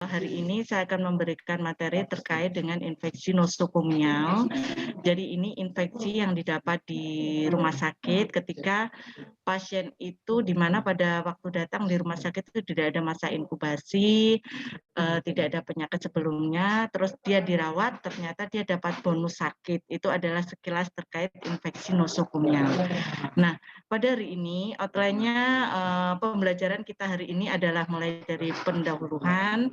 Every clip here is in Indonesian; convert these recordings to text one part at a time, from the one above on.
hari ini saya akan memberikan materi terkait dengan infeksi nosokomial. Jadi ini infeksi yang didapat di rumah sakit ketika pasien itu di mana pada waktu datang di rumah sakit itu tidak ada masa inkubasi, tidak ada penyakit sebelumnya, terus dia dirawat, ternyata dia dapat bonus sakit. Itu adalah sekilas terkait infeksi nosokomial. Nah, pada hari ini outline-nya pembelajaran kita hari ini adalah mulai dari pendahuluan,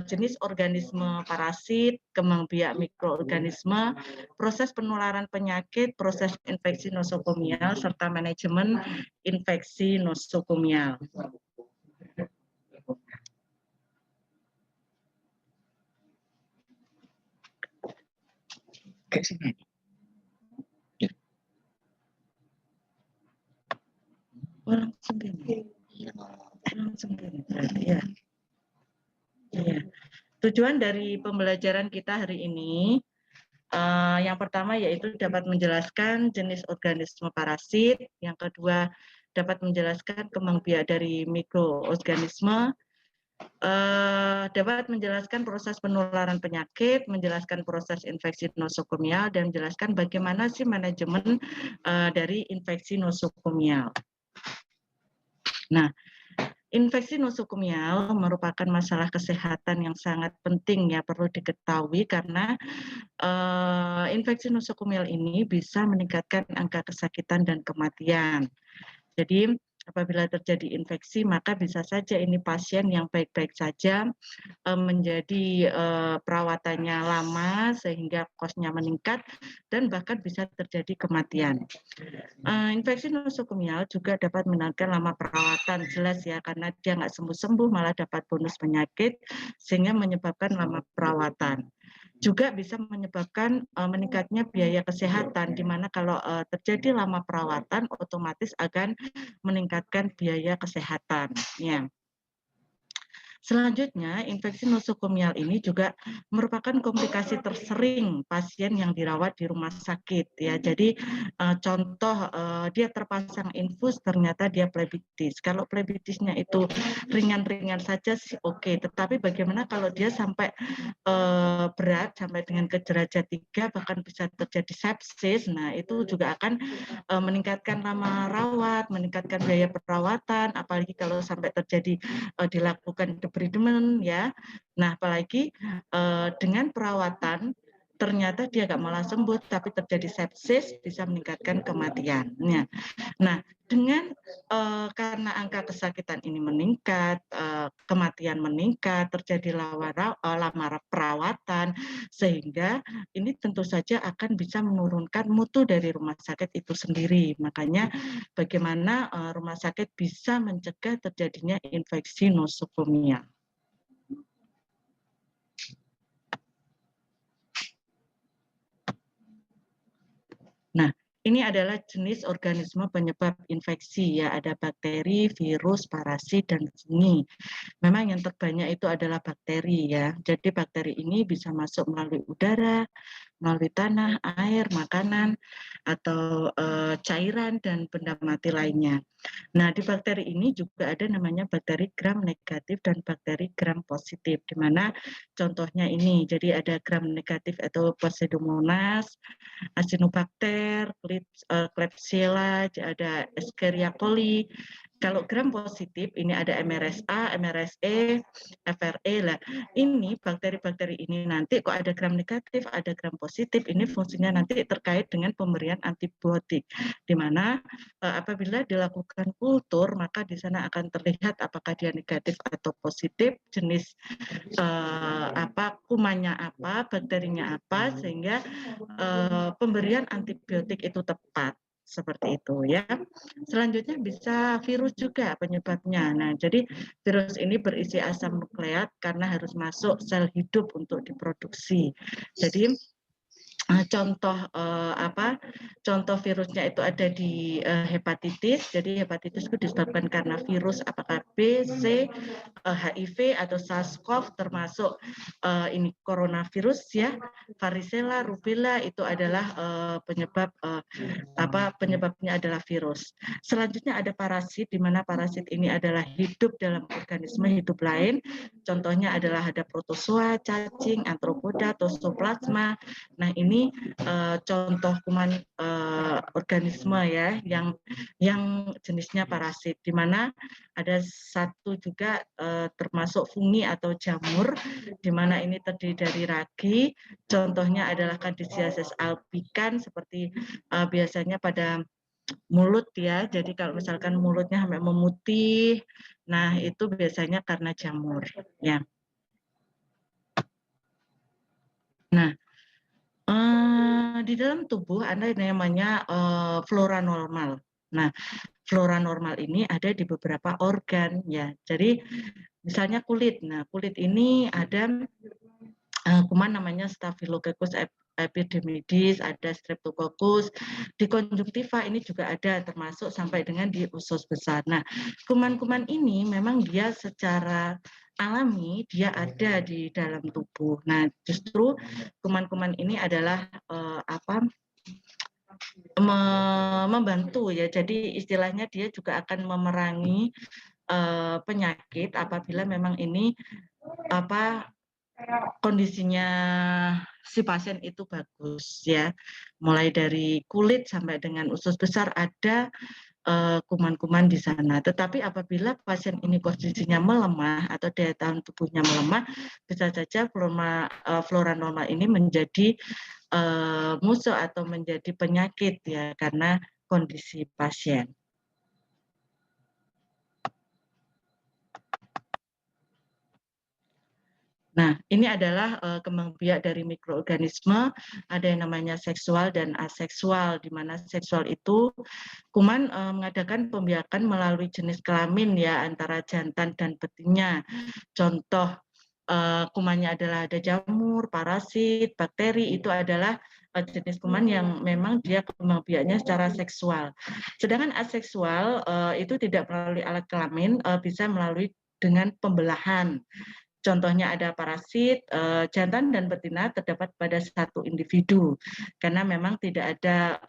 jenis organisme parasit, kembang biak mikroorganisme, proses penularan penyakit, proses infeksi nosokomial, serta manajemen infeksi nosokomial. Langsung gini, ya. Tujuan dari pembelajaran kita hari ini yang pertama yaitu dapat menjelaskan jenis organisme parasit, yang kedua dapat menjelaskan kembang biak dari mikroorganisme, dapat menjelaskan proses penularan penyakit, menjelaskan proses infeksi nosokomial, dan menjelaskan bagaimana sih manajemen dari infeksi nosokomial. Nah, infeksi nosokomial merupakan masalah kesehatan yang sangat penting ya, perlu diketahui karena infeksi nosokomial ini bisa meningkatkan angka kesakitan dan kematian. Jadi apabila terjadi infeksi maka bisa saja ini pasien yang baik-baik saja menjadi perawatannya lama sehingga kosnya meningkat dan bahkan bisa terjadi kematian. Infeksi nosokomial juga dapat menangkan lama perawatan, jelas ya, karena dia nggak sembuh-sembuh malah dapat bonus penyakit sehingga menyebabkan lama perawatan. Juga bisa menyebabkan meningkatnya biaya kesehatan, di mana kalau terjadi lama perawatan otomatis akan meningkatkan biaya kesehatan. Ya. Selanjutnya, infeksi nosokomial ini juga merupakan komplikasi tersering pasien yang dirawat di rumah sakit ya. Jadi contoh dia terpasang infus ternyata dia plebitis. Kalau plebitisnya itu ringan-ringan saja sih oke, tetapi bagaimana kalau dia sampai berat sampai dengan ke derajat 3 bahkan bisa terjadi sepsis. Nah, itu juga akan meningkatkan lama rawat, meningkatkan biaya perawatan, apalagi kalau sampai terjadi dilakukan debridement ya. Nah, apalagi dengan perawatan ternyata dia nggak malah sembuh tapi terjadi sepsis bisa meningkatkan kematian. Nah, dengan karena angka kesakitan ini meningkat, kematian meningkat, terjadi lama perawatan, sehingga ini tentu saja akan bisa menurunkan mutu dari rumah sakit itu sendiri. Makanya bagaimana rumah sakit bisa mencegah terjadinya infeksi nosokomial. Nah, ini adalah jenis organisme penyebab infeksi ya, ada bakteri, virus, parasit, dan fungi. Memang yang terbanyak itu adalah bakteri ya. Jadi bakteri ini bisa masuk melalui udara, melalui tanah, air, makanan, atau cairan dan benda mati lainnya. Nah, di bakteri ini juga ada namanya bakteri gram negatif dan bakteri gram positif, di mana contohnya ini, jadi ada gram negatif atau Pseudomonas, Acinetobacter, Klebsiella, ada Escherichia coli. Kalau gram positif ini ada MRSA, MRSA, FRE lah. Ini bakteri-bakteri ini nanti kok ada gram negatif, ada gram positif, ini fungsinya nanti terkait dengan pemberian antibiotik. Di mana apabila dilakukan kultur maka di sana akan terlihat apakah dia negatif atau positif, jenis kumannya apa, bakterinya apa, sehingga pemberian antibiotik itu tepat. Seperti itu ya. Selanjutnya bisa virus juga penyebabnya. Nah, jadi virus ini berisi asam nukleat karena harus masuk sel hidup untuk diproduksi. Jadi Contoh contoh virusnya itu ada di hepatitis. Jadi hepatitis itu disebabkan karena virus apakah B, C, HIV atau SARS-CoV, termasuk ini coronavirus ya, varicella, rubella itu adalah penyebabnya adalah virus. Selanjutnya ada parasit, di mana parasit ini adalah hidup dalam organisme hidup lain. Contohnya adalah ada protozoa, cacing, arthropoda, toxoplasma. Nah, ini contoh kuman organisme ya yang jenisnya parasit, di mana ada satu juga termasuk fungi atau jamur, di mana ini terdiri dari ragi. Contohnya adalah Candidasias albicans, seperti biasanya pada mulut ya. Jadi kalau misalkan mulutnya sampai memutih, nah itu biasanya karena jamur ya. Nah, di dalam tubuh ada namanya flora normal. Nah, flora normal ini ada di beberapa organ ya. Jadi misalnya kulit. Nah, kulit ini ada kuman namanya Staphylococcus epidermidis, ada Streptococcus. Di konjungtiva ini juga ada, termasuk sampai dengan di usus besar. Nah, kuman-kuman ini memang dia secara alami dia ada di dalam tubuh. Nah, justru kuman-kuman ini adalah membantu ya. Jadi istilahnya dia juga akan memerangi penyakit apabila memang ini kondisinya si pasien itu bagus ya. Mulai dari kulit sampai dengan usus besar ada kuman-kuman di sana. Tetapi apabila pasien ini posisinya melemah atau daya tahan tubuhnya melemah, bisa saja flora normal ini menjadi musuh atau menjadi penyakit ya, karena kondisi pasien. Nah, ini adalah kembang biak dari mikroorganisme, ada yang namanya seksual dan aseksual, di mana seksual itu kuman mengadakan pembiakan melalui jenis kelamin ya, antara jantan dan betina. Contoh kumannya adalah ada jamur, parasit, bakteri, itu adalah jenis kuman yang memang dia kembang biaknya secara seksual. Sedangkan aseksual itu tidak melalui alat kelamin, bisa melalui dengan pembelahan. Contohnya ada parasit, jantan dan betina terdapat pada satu individu, karena memang tidak ada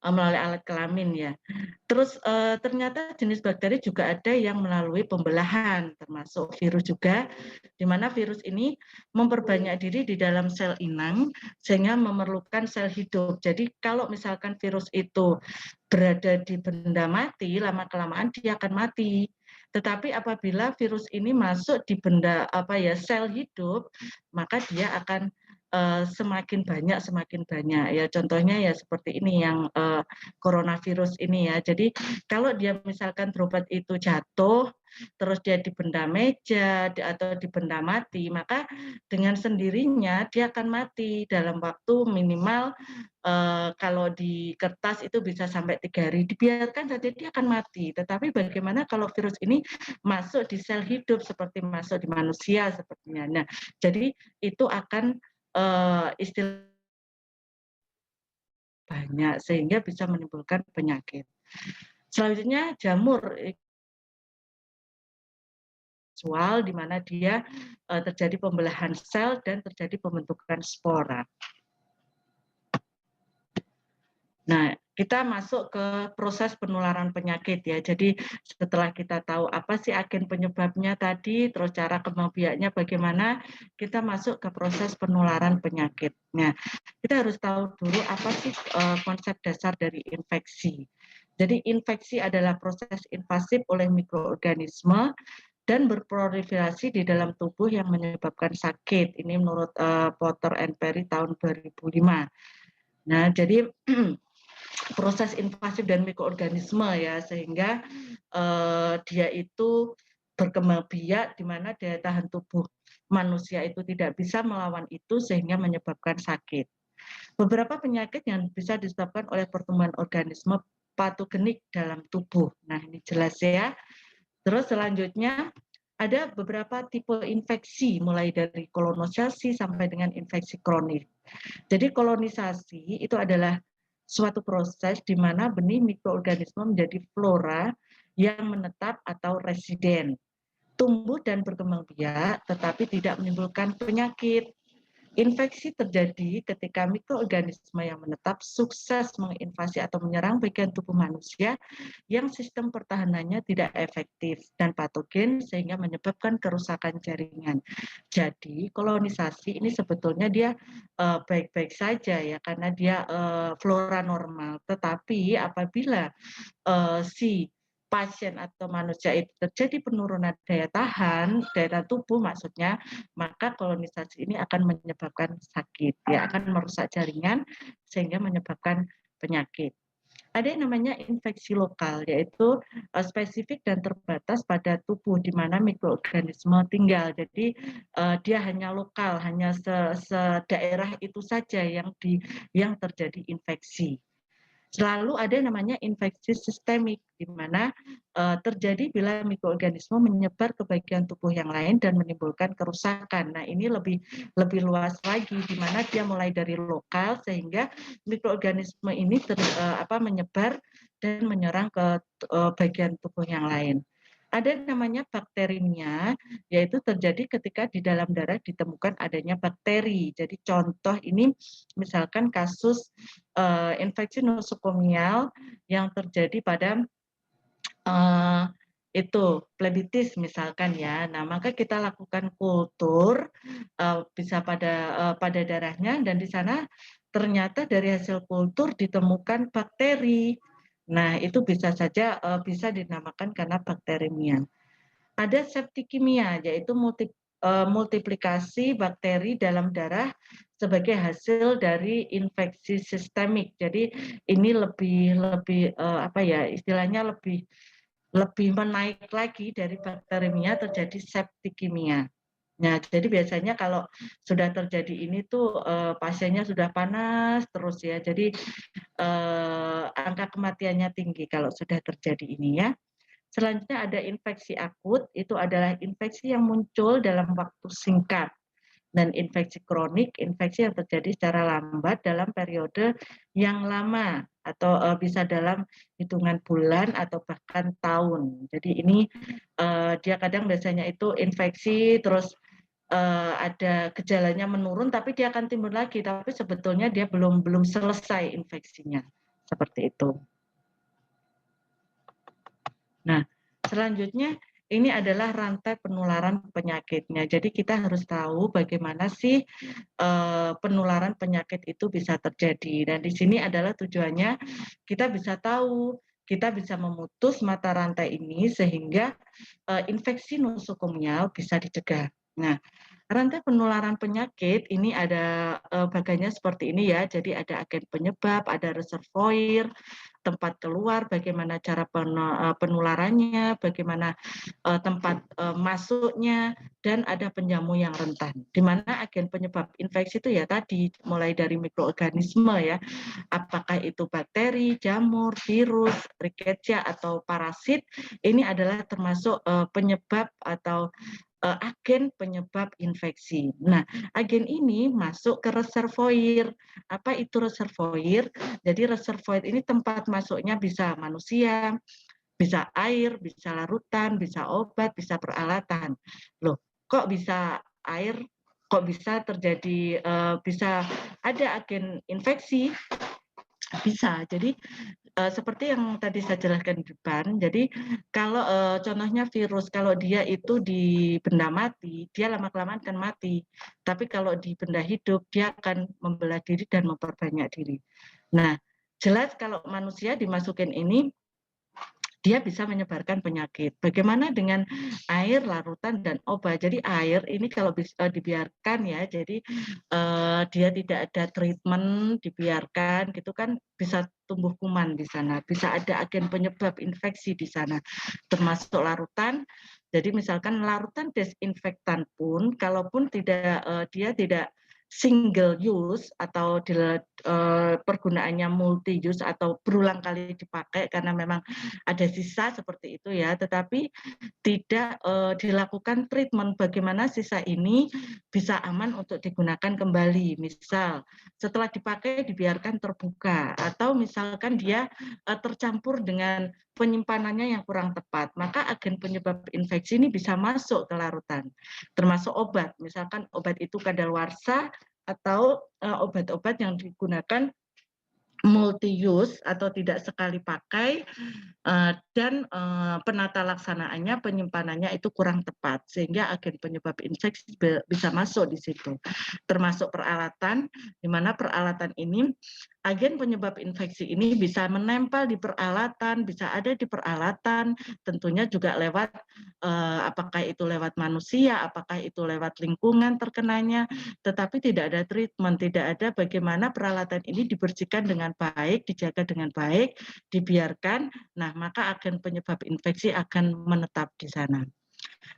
melalui alat kelamin ya. Terus ternyata jenis bakteri juga ada yang melalui pembelahan, termasuk virus juga, di mana virus ini memperbanyak diri di dalam sel inang sehingga memerlukan sel hidup. Jadi kalau misalkan virus itu berada di benda mati, lama-kelamaan dia akan mati. Tetapi apabila virus ini masuk di benda sel hidup, maka dia akan semakin banyak ya. Contohnya ya seperti ini yang coronavirus ini ya. Jadi kalau dia misalkan berobat itu jatuh, terus dia di benda meja atau di benda mati, maka dengan sendirinya dia akan mati dalam waktu minimal kalau di kertas itu bisa sampai 3 hari. Dibiarkan saja dia akan mati. Tetapi bagaimana kalau virus ini masuk di sel hidup seperti masuk di manusia sepertinya. Nah, jadi itu akan istilah banyak sehingga bisa menimbulkan penyakit. Selanjutnya jamur seksual, di mana dia terjadi pembelahan sel dan terjadi pembentukan spora. Nah, kita masuk ke proses penularan penyakit ya. Jadi setelah kita tahu apa sih agen penyebabnya tadi, terus cara kembang biaknya bagaimana, kita masuk ke proses penularan penyakit. Nah, kita harus tahu dulu apa sih konsep dasar dari infeksi. Jadi infeksi adalah proses invasif oleh mikroorganisme dan berproliferasi di dalam tubuh yang menyebabkan sakit. Ini menurut Potter and Perry tahun 2005. Nah, jadi proses invasif dan mikroorganisme ya, sehingga dia itu berkembang biak di mana daya tahan tubuh manusia itu tidak bisa melawan itu sehingga menyebabkan sakit. Beberapa penyakit yang bisa disebabkan oleh pertumbuhan organisme patogenik dalam tubuh. Nah, ini jelas ya. Terus selanjutnya Ada beberapa tipe infeksi, mulai dari kolonisasi sampai dengan infeksi kronik. Jadi kolonisasi itu adalah suatu proses di mana benih mikroorganisme menjadi flora yang menetap atau residen, tumbuh dan berkembang biak, tetapi tidak menimbulkan penyakit. Infeksi terjadi ketika mikroorganisme yang menetap sukses menginvasi atau menyerang bagian tubuh manusia yang sistem pertahanannya tidak efektif dan patogen sehingga menyebabkan kerusakan jaringan. Jadi kolonisasi ini sebetulnya dia baik-baik saja ya karena dia flora normal. Tetapi apabila si pasien atau manusia itu terjadi penurunan daya tahan, daya tubuh maksudnya, maka kolonisasi ini akan menyebabkan sakit, ya akan merusak jaringan sehingga menyebabkan penyakit. Ada yang namanya infeksi lokal, yaitu spesifik dan terbatas pada tubuh di mana mikroorganisme tinggal. Jadi dia hanya lokal, hanya daerah itu saja yang terjadi infeksi. Selalu ada namanya infeksi sistemik, di mana terjadi bila mikroorganisme menyebar ke bagian tubuh yang lain dan menimbulkan kerusakan. Nah, ini lebih luas lagi, di mana dia mulai dari lokal sehingga mikroorganisme ini menyebar dan menyerang ke bagian tubuh yang lain. Ada namanya bakterimia, yaitu terjadi ketika di dalam darah ditemukan adanya bakteri. Jadi contoh ini misalkan kasus infeksi nosokomial yang terjadi pada itu plebitis misalkan ya. Nah, maka kita lakukan kultur bisa pada darahnya dan di sana ternyata dari hasil kultur ditemukan bakteri. Nah, itu bisa saja bisa dinamakan karena bakterimia. Ada septikimia, yaitu multiplikasi bakteri dalam darah sebagai hasil dari infeksi sistemik. Jadi ini lebih istilahnya lebih menaik lagi dari bakterimia terjadi septikimia. Nah, jadi biasanya kalau sudah terjadi ini tuh pasiennya sudah panas terus ya. Jadi angka kematiannya tinggi kalau sudah terjadi ini ya. Selanjutnya ada infeksi akut, itu adalah infeksi yang muncul dalam waktu singkat. Dan infeksi kronik, infeksi yang terjadi secara lambat dalam periode yang lama atau bisa dalam hitungan bulan atau bahkan tahun. Jadi ini dia kadang biasanya itu infeksi terus ada gejalanya menurun tapi dia akan timbul lagi tapi sebetulnya dia belum selesai infeksinya. Seperti itu. Nah, selanjutnya ini adalah rantai penularan penyakitnya. Jadi kita harus tahu bagaimana sih penularan penyakit itu bisa terjadi. Dan di sini adalah tujuannya kita bisa tahu, kita bisa memutus mata rantai ini sehingga infeksi nosokomial bisa dicegah. Nah, rantai penularan penyakit ini ada bagiannya seperti ini ya. Jadi ada agen penyebab, ada reservoir, tempat keluar, bagaimana cara penularannya, bagaimana tempat masuknya, dan ada penjamu yang rentan. Di mana agen penyebab infeksi itu ya tadi, mulai dari mikroorganisme ya, apakah itu bakteri, jamur, virus, rickettsia, atau parasit, ini adalah termasuk penyebab atau agen penyebab infeksi. Nah, agen ini masuk ke reservoir. Apa itu reservoir? Jadi reservoir ini tempat masuknya bisa manusia, bisa air, bisa larutan, bisa obat, bisa peralatan. Loh, kok bisa air? Kok bisa terjadi, bisa ada agen infeksi? Bisa. Jadi seperti yang tadi saya jelaskan di depan, jadi kalau contohnya virus, kalau dia itu di benda mati, dia lama-kelamaan akan mati. Tapi kalau di benda hidup, dia akan membelah diri dan memperbanyak diri. Nah, jelas kalau manusia dimasukin ini, dia bisa menyebarkan penyakit. Bagaimana dengan air, larutan, dan obat? Jadi air ini kalau dibiarkan ya, jadi dia tidak ada treatment, dibiarkan gitu kan bisa tumbuh kuman di sana, bisa ada agen penyebab infeksi di sana, termasuk larutan. Jadi misalkan larutan desinfektan pun, kalaupun dia tidak single use atau pergunaannya multi use atau berulang kali dipakai karena memang ada sisa seperti itu ya, tetapi tidak dilakukan treatment bagaimana sisa ini bisa aman untuk digunakan kembali. Misal setelah dipakai dibiarkan terbuka atau misalkan dia tercampur dengan penyimpanannya yang kurang tepat, maka agen penyebab infeksi ini bisa masuk ke larutan, termasuk obat. Misalkan obat itu kadaluarsa atau obat-obat yang digunakan multi use atau tidak sekali pakai dan penata laksanaannya, penyimpanannya itu kurang tepat sehingga agen penyebab infeksi bisa masuk di situ. Termasuk peralatan, di mana peralatan ini agen penyebab infeksi ini bisa menempel di peralatan, bisa ada di peralatan, tentunya juga lewat apakah itu lewat manusia, apakah itu lewat lingkungan terkenanya, tetapi tidak ada treatment, tidak ada bagaimana peralatan ini dibersihkan dengan baik, dijaga dengan baik, dibiarkan, nah maka agen penyebab infeksi akan menetap di sana.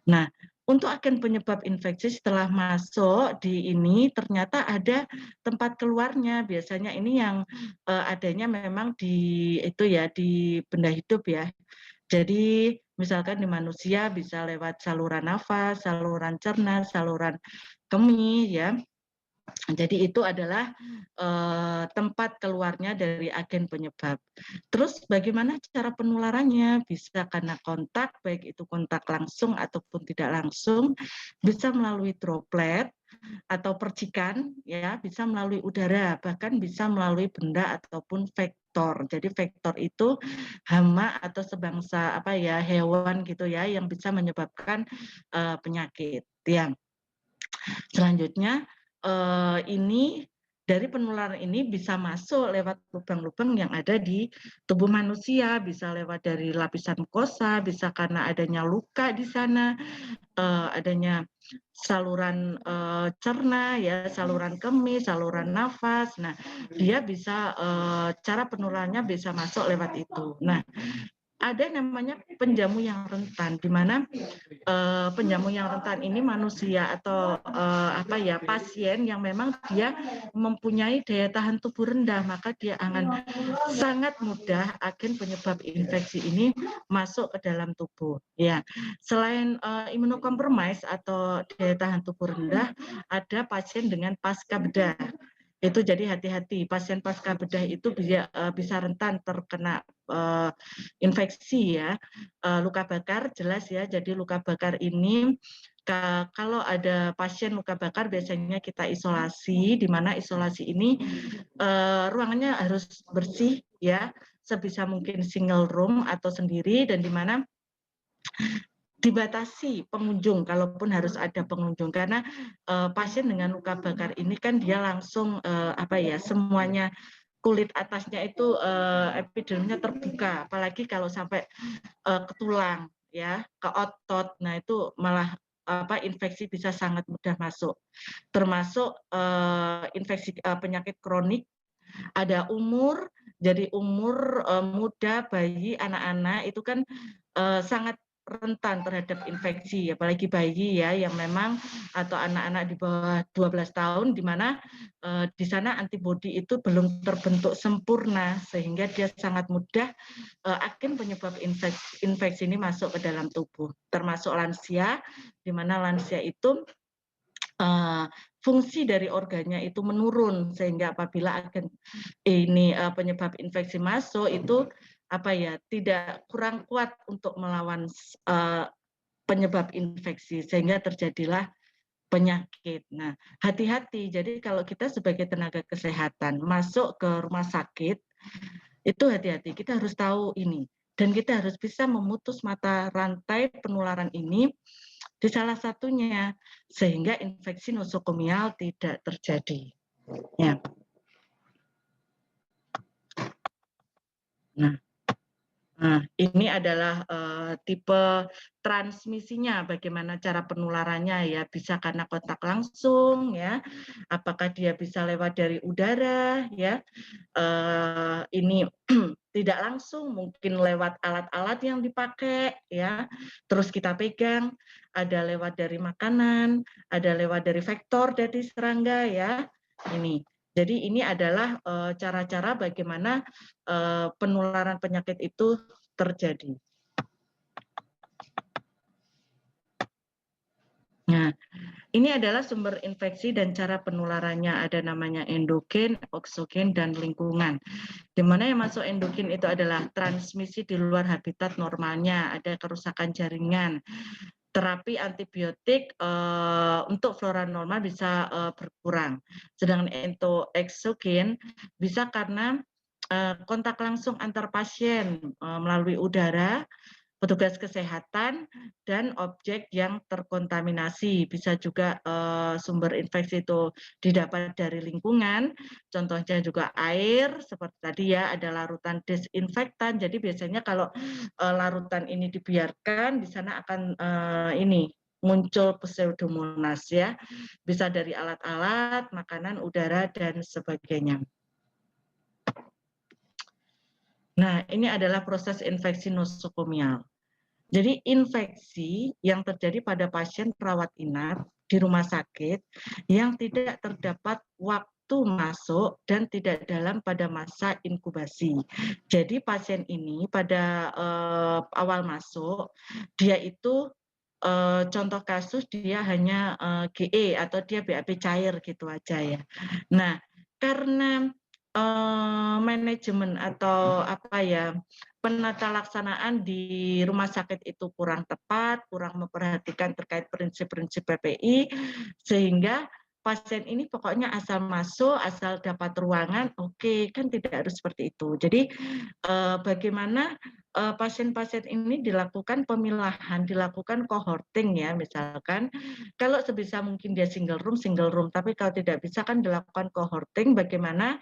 Nah, untuk agen penyebab infeksi setelah masuk di ini ternyata ada tempat keluarnya. Biasanya ini yang adanya memang di itu ya di benda hidup ya. Jadi misalkan di manusia bisa lewat saluran nafas, saluran cerna, saluran kemih ya. Jadi itu adalah tempat keluarnya dari agen penyebab. Terus bagaimana cara penularannya? Bisa karena kontak, baik itu kontak langsung ataupun tidak langsung, bisa melalui droplet atau percikan, ya, bisa melalui udara, bahkan bisa melalui benda ataupun vektor. Jadi vektor itu hama atau sebangsa apa ya hewan gitu ya yang bisa menyebabkan penyakit. Yang selanjutnya ini dari penularan ini bisa masuk lewat lubang-lubang yang ada di tubuh manusia, bisa lewat dari lapisan mukosa, bisa karena adanya luka di sana, adanya saluran cerna, ya, saluran kemih, saluran nafas. Nah, dia bisa cara penularannya bisa masuk lewat itu. Nah, ada namanya penjamu yang rentan, di mana penjamu yang rentan ini manusia atau apa ya pasien yang memang dia mempunyai daya tahan tubuh rendah, maka dia akan sangat mudah agen penyebab infeksi ini masuk ke dalam tubuh. Ya, selain imunokompromis atau daya tahan tubuh rendah, ada pasien dengan pasca bedah. Itu jadi hati-hati, pasien pasca bedah itu bisa rentan terkena infeksi ya, luka bakar jelas ya. Jadi luka bakar ini kalau ada pasien luka bakar biasanya kita isolasi, di mana isolasi ini ruangannya harus bersih ya, sebisa mungkin single room atau sendiri, dan di mana dibatasi pengunjung kalaupun harus ada pengunjung, karena pasien dengan luka bakar ini kan dia langsung apa ya semuanya kulit atasnya itu epidermisnya terbuka, apalagi kalau sampai ke tulang ya, ke otot. Nah, itu malah apa infeksi bisa sangat mudah masuk. Termasuk infeksi penyakit kronik, ada umur, jadi umur muda, bayi, anak-anak itu kan sangat rentan terhadap infeksi, apalagi bayi ya yang memang atau anak-anak di bawah 12 tahun, di mana di sana antibodi itu belum terbentuk sempurna sehingga dia sangat mudah agen penyebab infeksi ini masuk ke dalam tubuh. Termasuk lansia, di mana lansia itu fungsi dari organnya itu menurun, sehingga apabila agen ini penyebab infeksi masuk itu apa ya tidak kurang kuat untuk melawan penyebab infeksi sehingga terjadilah penyakit. Nah, hati-hati. Jadi kalau kita sebagai tenaga kesehatan masuk ke rumah sakit itu hati-hati. Kita harus tahu ini dan kita harus bisa memutus mata rantai penularan ini di salah satunya sehingga infeksi nosokomial tidak terjadi. Ya. Nah, ini adalah tipe transmisinya, bagaimana cara penularannya ya, bisa karena kontak langsung ya, apakah dia bisa lewat dari udara ya, ini tidak langsung, mungkin lewat alat-alat yang dipakai ya, terus kita pegang, ada lewat dari makanan, ada lewat dari vektor dari serangga ya. Ini. Jadi ini adalah cara-cara bagaimana penularan penyakit itu terjadi. Nah, ini adalah sumber infeksi dan cara penularannya. Ada namanya endogen, oksogen, dan lingkungan. Di mana yang masuk endogen itu adalah transmisi di luar habitat normalnya, ada kerusakan jaringan. Terapi antibiotik untuk flora normal bisa berkurang. Sedangkan untuk eksogen bisa karena kontak langsung antar pasien melalui udara, petugas kesehatan, dan objek yang terkontaminasi. Bisa juga sumber infeksi itu didapat dari lingkungan, contohnya juga air, seperti tadi ya, ada larutan desinfektan. Jadi biasanya kalau larutan ini dibiarkan, di sana akan ini muncul pseudomonas ya, bisa dari alat-alat, makanan, udara, dan sebagainya. Nah, ini adalah proses infeksi nosokomial. Jadi infeksi yang terjadi pada pasien perawat inap di rumah sakit yang tidak terdapat waktu masuk dan tidak dalam pada masa inkubasi. Jadi pasien ini pada awal masuk, dia itu contoh kasus dia hanya GE atau dia BAB cair gitu aja ya. Nah, karena manajemen atau apa ya, penata laksanaan di rumah sakit itu kurang tepat, kurang memperhatikan terkait prinsip-prinsip PPI, sehingga pasien ini pokoknya asal masuk, asal dapat ruangan, oke, kan tidak harus seperti itu. Jadi bagaimana pasien-pasien ini dilakukan pemilahan, dilakukan cohorting ya, misalkan kalau sebisa mungkin dia single room, tapi kalau tidak bisa kan dilakukan cohorting, bagaimana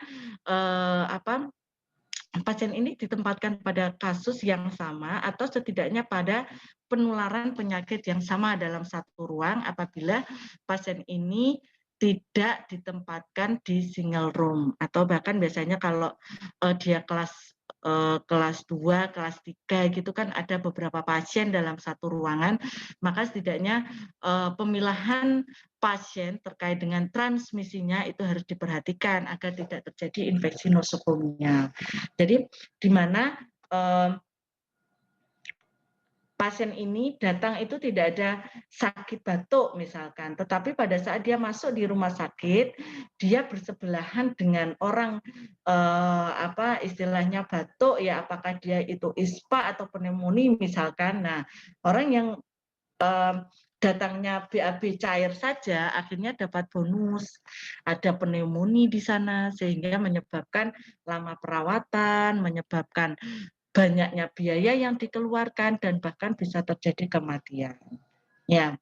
pasien ini ditempatkan pada kasus yang sama atau setidaknya pada penularan penyakit yang sama dalam satu ruang apabila pasien ini tidak ditempatkan di single room atau bahkan biasanya kalau dia kelas 2, kelas 3 gitu kan ada beberapa pasien dalam satu ruangan, maka setidaknya pemilahan pasien terkait dengan transmisinya itu harus diperhatikan agar tidak terjadi infeksi nosokomial. Jadi di mana pasien ini datang itu tidak ada sakit batuk misalkan, tetapi pada saat dia masuk di rumah sakit, dia bersebelahan dengan orang istilahnya batuk ya, apakah dia itu ISPA atau pneumonia misalkan. Nah, orang yang datangnya BAB cair saja akhirnya dapat bonus, ada pneumonia di sana sehingga menyebabkan lama perawatan, menyebabkan banyaknya biaya yang dikeluarkan dan bahkan bisa terjadi kematian. Ya.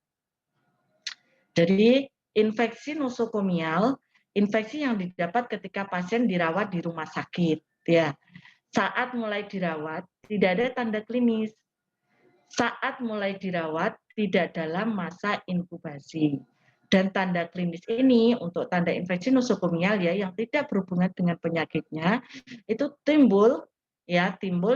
Jadi infeksi nosokomial, infeksi yang didapat ketika pasien dirawat di rumah sakit, ya. Saat mulai dirawat tidak ada tanda klinis. Saat mulai dirawat tidak dalam masa inkubasi. Dan tanda klinis ini untuk tanda infeksi nosokomial ya yang tidak berhubungan dengan penyakitnya itu timbul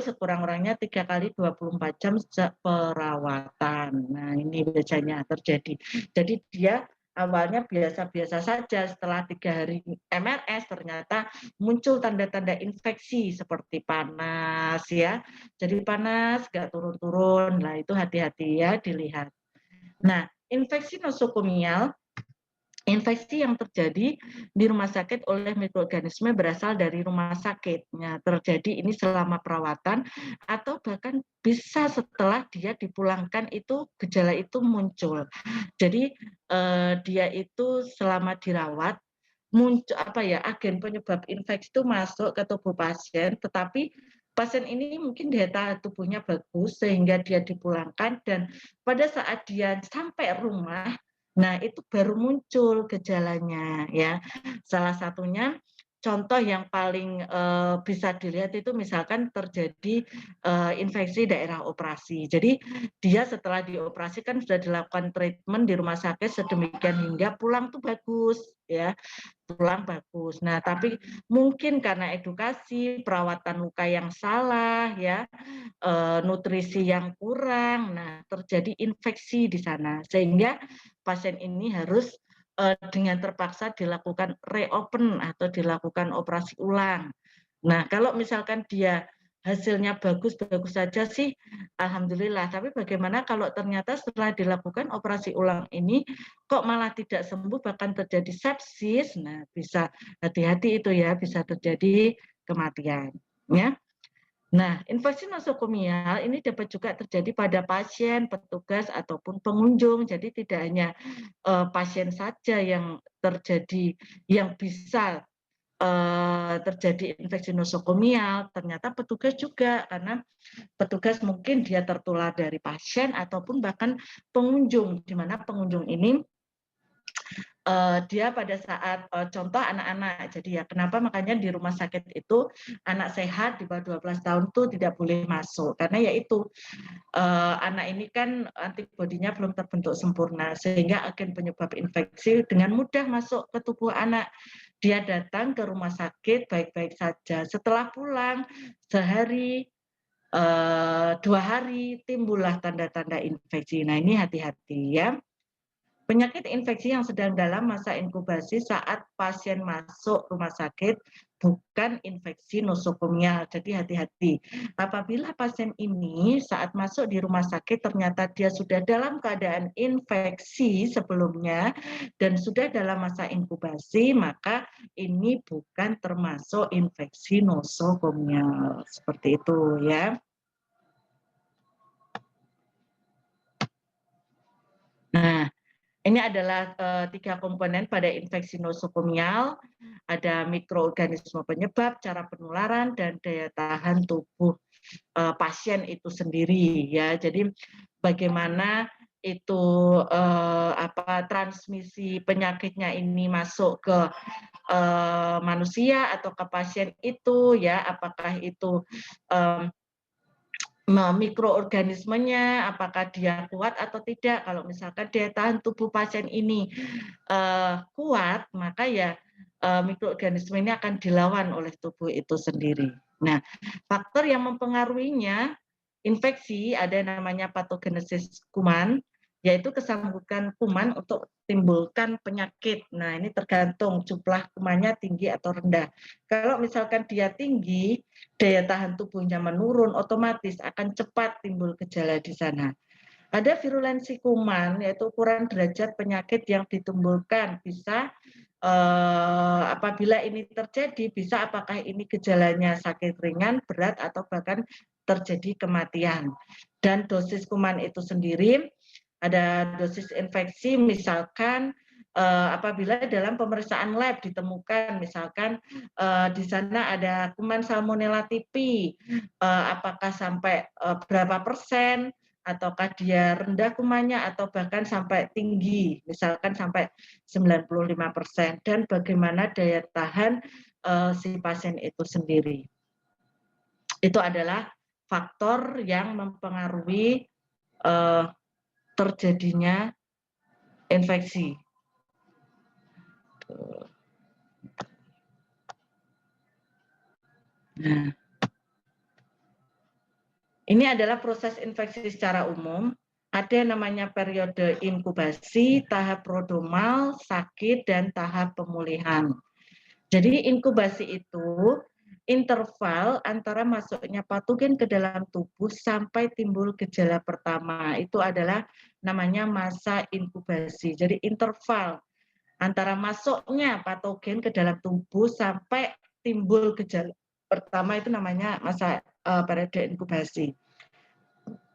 sekurang-kurangnya 3 kali 24 jam perawatan. Nah, ini biasanya terjadi. Jadi dia awalnya biasa-biasa saja, setelah 3 hari MRS ternyata muncul tanda-tanda infeksi seperti panas ya. Jadi panas, nggak turun-turun. Nah, itu hati-hati ya dilihat. Nah, infeksi nosokomial, infeksi yang terjadi di rumah sakit oleh mikroorganisme berasal dari rumah sakit. Nah, terjadi ini selama perawatan atau bahkan bisa setelah dia dipulangkan itu gejala itu muncul. Jadi dia itu selama dirawat muncul agen penyebab infeksi itu masuk ke tubuh pasien, tetapi pasien ini mungkin daya tahan tubuhnya bagus sehingga dia dipulangkan dan pada saat dia sampai rumah, nah itu baru muncul gejalanya ya. Salah satunya contoh yang paling bisa dilihat itu misalkan terjadi infeksi daerah operasi. Jadi dia setelah dioperasi kan sudah dilakukan treatment di rumah sakit sedemikian hingga pulang tuh bagus ya, pulang bagus. Nah, tapi mungkin karena edukasi, perawatan luka yang salah ya, nutrisi yang kurang, nah terjadi infeksi di sana sehingga pasien ini harus dengan terpaksa dilakukan reopen atau dilakukan operasi ulang. Nah, kalau misalkan dia hasilnya bagus-bagus saja sih, alhamdulillah. Tapi bagaimana kalau ternyata setelah dilakukan operasi ulang ini kok malah tidak sembuh bahkan terjadi sepsis? Nah, bisa hati-hati itu ya, bisa terjadi kematian. Ya. Nah, infeksi nosokomial ini dapat juga terjadi pada pasien, petugas, ataupun pengunjung. Jadi tidak hanya pasien saja yang terjadi, yang bisa terjadi infeksi nosokomial, ternyata petugas juga, karena petugas mungkin dia tertular dari pasien ataupun bahkan pengunjung, di mana pengunjung ini dia pada saat contoh anak-anak. Jadi ya kenapa makanya di rumah sakit itu anak sehat di bawah 12 tahun tuh tidak boleh masuk, karena yaitu anak ini kan antibodinya belum terbentuk sempurna sehingga agen penyebab infeksi dengan mudah masuk ke tubuh anak. Dia datang ke rumah sakit baik-baik saja, setelah pulang sehari 2 hari timbullah tanda-tanda infeksi. Nah, ini hati-hati ya. Penyakit infeksi yang sedang dalam masa inkubasi saat pasien masuk rumah sakit bukan infeksi nosokomial. Jadi hati-hati. Apabila pasien ini saat masuk di rumah sakit ternyata dia sudah dalam keadaan infeksi sebelumnya dan sudah dalam masa inkubasi, maka ini bukan termasuk infeksi nosokomial. Seperti itu ya. Nah, ini adalah 3 komponen pada infeksi nosokomial, ada mikroorganisme penyebab, cara penularan, dan daya tahan tubuh pasien itu sendiri ya. Jadi bagaimana itu transmisi penyakitnya ini masuk ke manusia atau ke pasien itu ya, apakah itu mikroorganismenya apakah dia kuat atau tidak. Kalau misalkan daya tahan tubuh pasien ini kuat, maka ya mikroorganisme ini akan dilawan oleh tubuh itu sendiri. Nah, faktor yang mempengaruhinya infeksi ada yang namanya patogenesis kuman, yaitu kesanggupan kuman untuk timbulkan penyakit. Nah, ini tergantung jumlah kumannya tinggi atau rendah. Kalau misalkan dia tinggi, daya tahan tubuhnya menurun, otomatis akan cepat timbul gejala di sana. Ada virulensi kuman, yaitu ukuran derajat penyakit yang ditimbulkan. Bisa apabila ini terjadi, bisa apakah ini gejalanya sakit ringan, berat, atau bahkan terjadi kematian. Dan dosis kuman itu sendiri, ada dosis infeksi misalkan apabila dalam pemeriksaan lab ditemukan misalkan di sana ada kuman Salmonella typhi, apakah sampai berapa persen, ataukah dia rendah kumannya atau bahkan sampai tinggi, misalkan sampai 95%, dan bagaimana daya tahan si pasien itu sendiri. Itu adalah faktor yang mempengaruhi terjadinya infeksi. Nah, ini adalah proses infeksi secara umum. Ada namanya periode inkubasi, tahap prodromal, sakit, dan tahap pemulihan. Jadi inkubasi itu interval antara masuknya patogen ke dalam tubuh sampai timbul gejala pertama. Itu adalah namanya masa inkubasi. Jadi interval antara masuknya patogen ke dalam tubuh sampai timbul gejala pertama itu namanya masa periode inkubasi.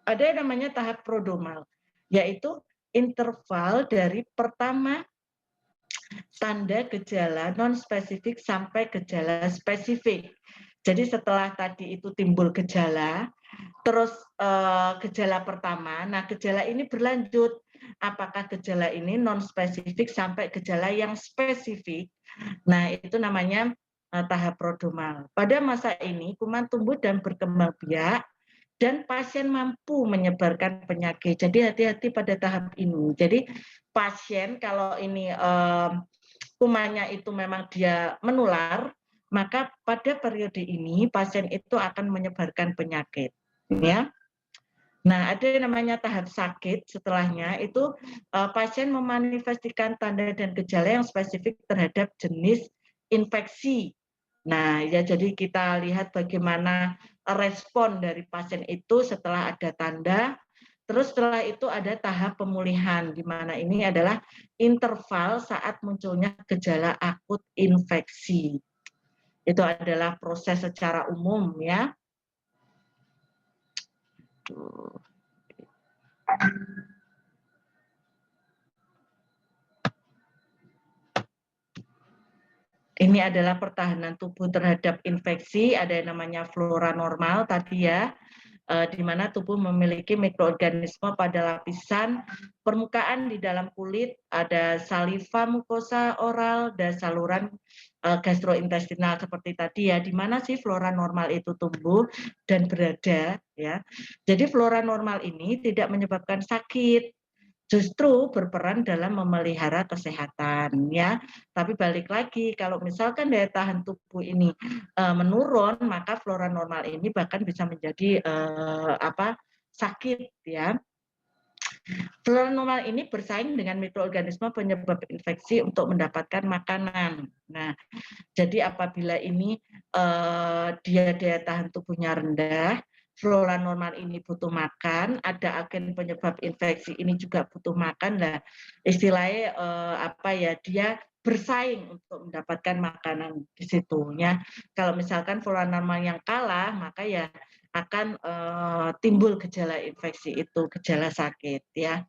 Ada yang namanya tahap prodromal, yaitu interval dari pertama tanda gejala non-spesifik sampai gejala spesifik. Jadi setelah tadi itu timbul gejala, terus gejala pertama, nah gejala ini berlanjut. Apakah gejala ini non-spesifik sampai gejala yang spesifik? Nah itu namanya tahap prodromal. Pada masa ini kuman tumbuh dan berkembang biak dan pasien mampu menyebarkan penyakit. Jadi hati-hati pada tahap ini. Jadi pasien kalau ini kumannya itu memang dia menular, maka pada periode ini pasien itu akan menyebarkan penyakit. Ya. Nah, ada yang namanya tahap sakit setelahnya itu pasien memanifestasikan tanda dan gejala yang spesifik terhadap jenis infeksi. Nah, ya jadi kita lihat bagaimana respon dari pasien itu setelah ada tanda. Terus setelah itu ada tahap pemulihan, di mana ini adalah interval saat munculnya gejala akut infeksi. Itu adalah proses secara umum ya. Ini adalah pertahanan tubuh terhadap infeksi, ada yang namanya flora normal tadi ya, di mana tubuh memiliki mikroorganisme pada lapisan permukaan di dalam kulit, ada saliva mukosa oral, dan saluran gastrointestinal seperti tadi ya, di mana sih flora normal itu tumbuh dan berada ya. Jadi flora normal ini tidak menyebabkan sakit, justru berperan dalam memelihara kesehatan ya. Tapi balik lagi kalau misalkan daya tahan tubuh ini menurun, maka flora normal ini bahkan bisa menjadi sakit ya. Flora normal ini bersaing dengan mikroorganisme penyebab infeksi untuk mendapatkan makanan. Nah, jadi apabila ini dia daya tahan tubuhnya rendah, flora normal ini butuh makan, ada agen penyebab infeksi ini juga butuh makan. Lah istilahnya dia bersaing untuk mendapatkan makanan di situ ya. Kalau misalkan flora normal yang kalah, maka ya akan timbul gejala infeksi itu, gejala sakit ya.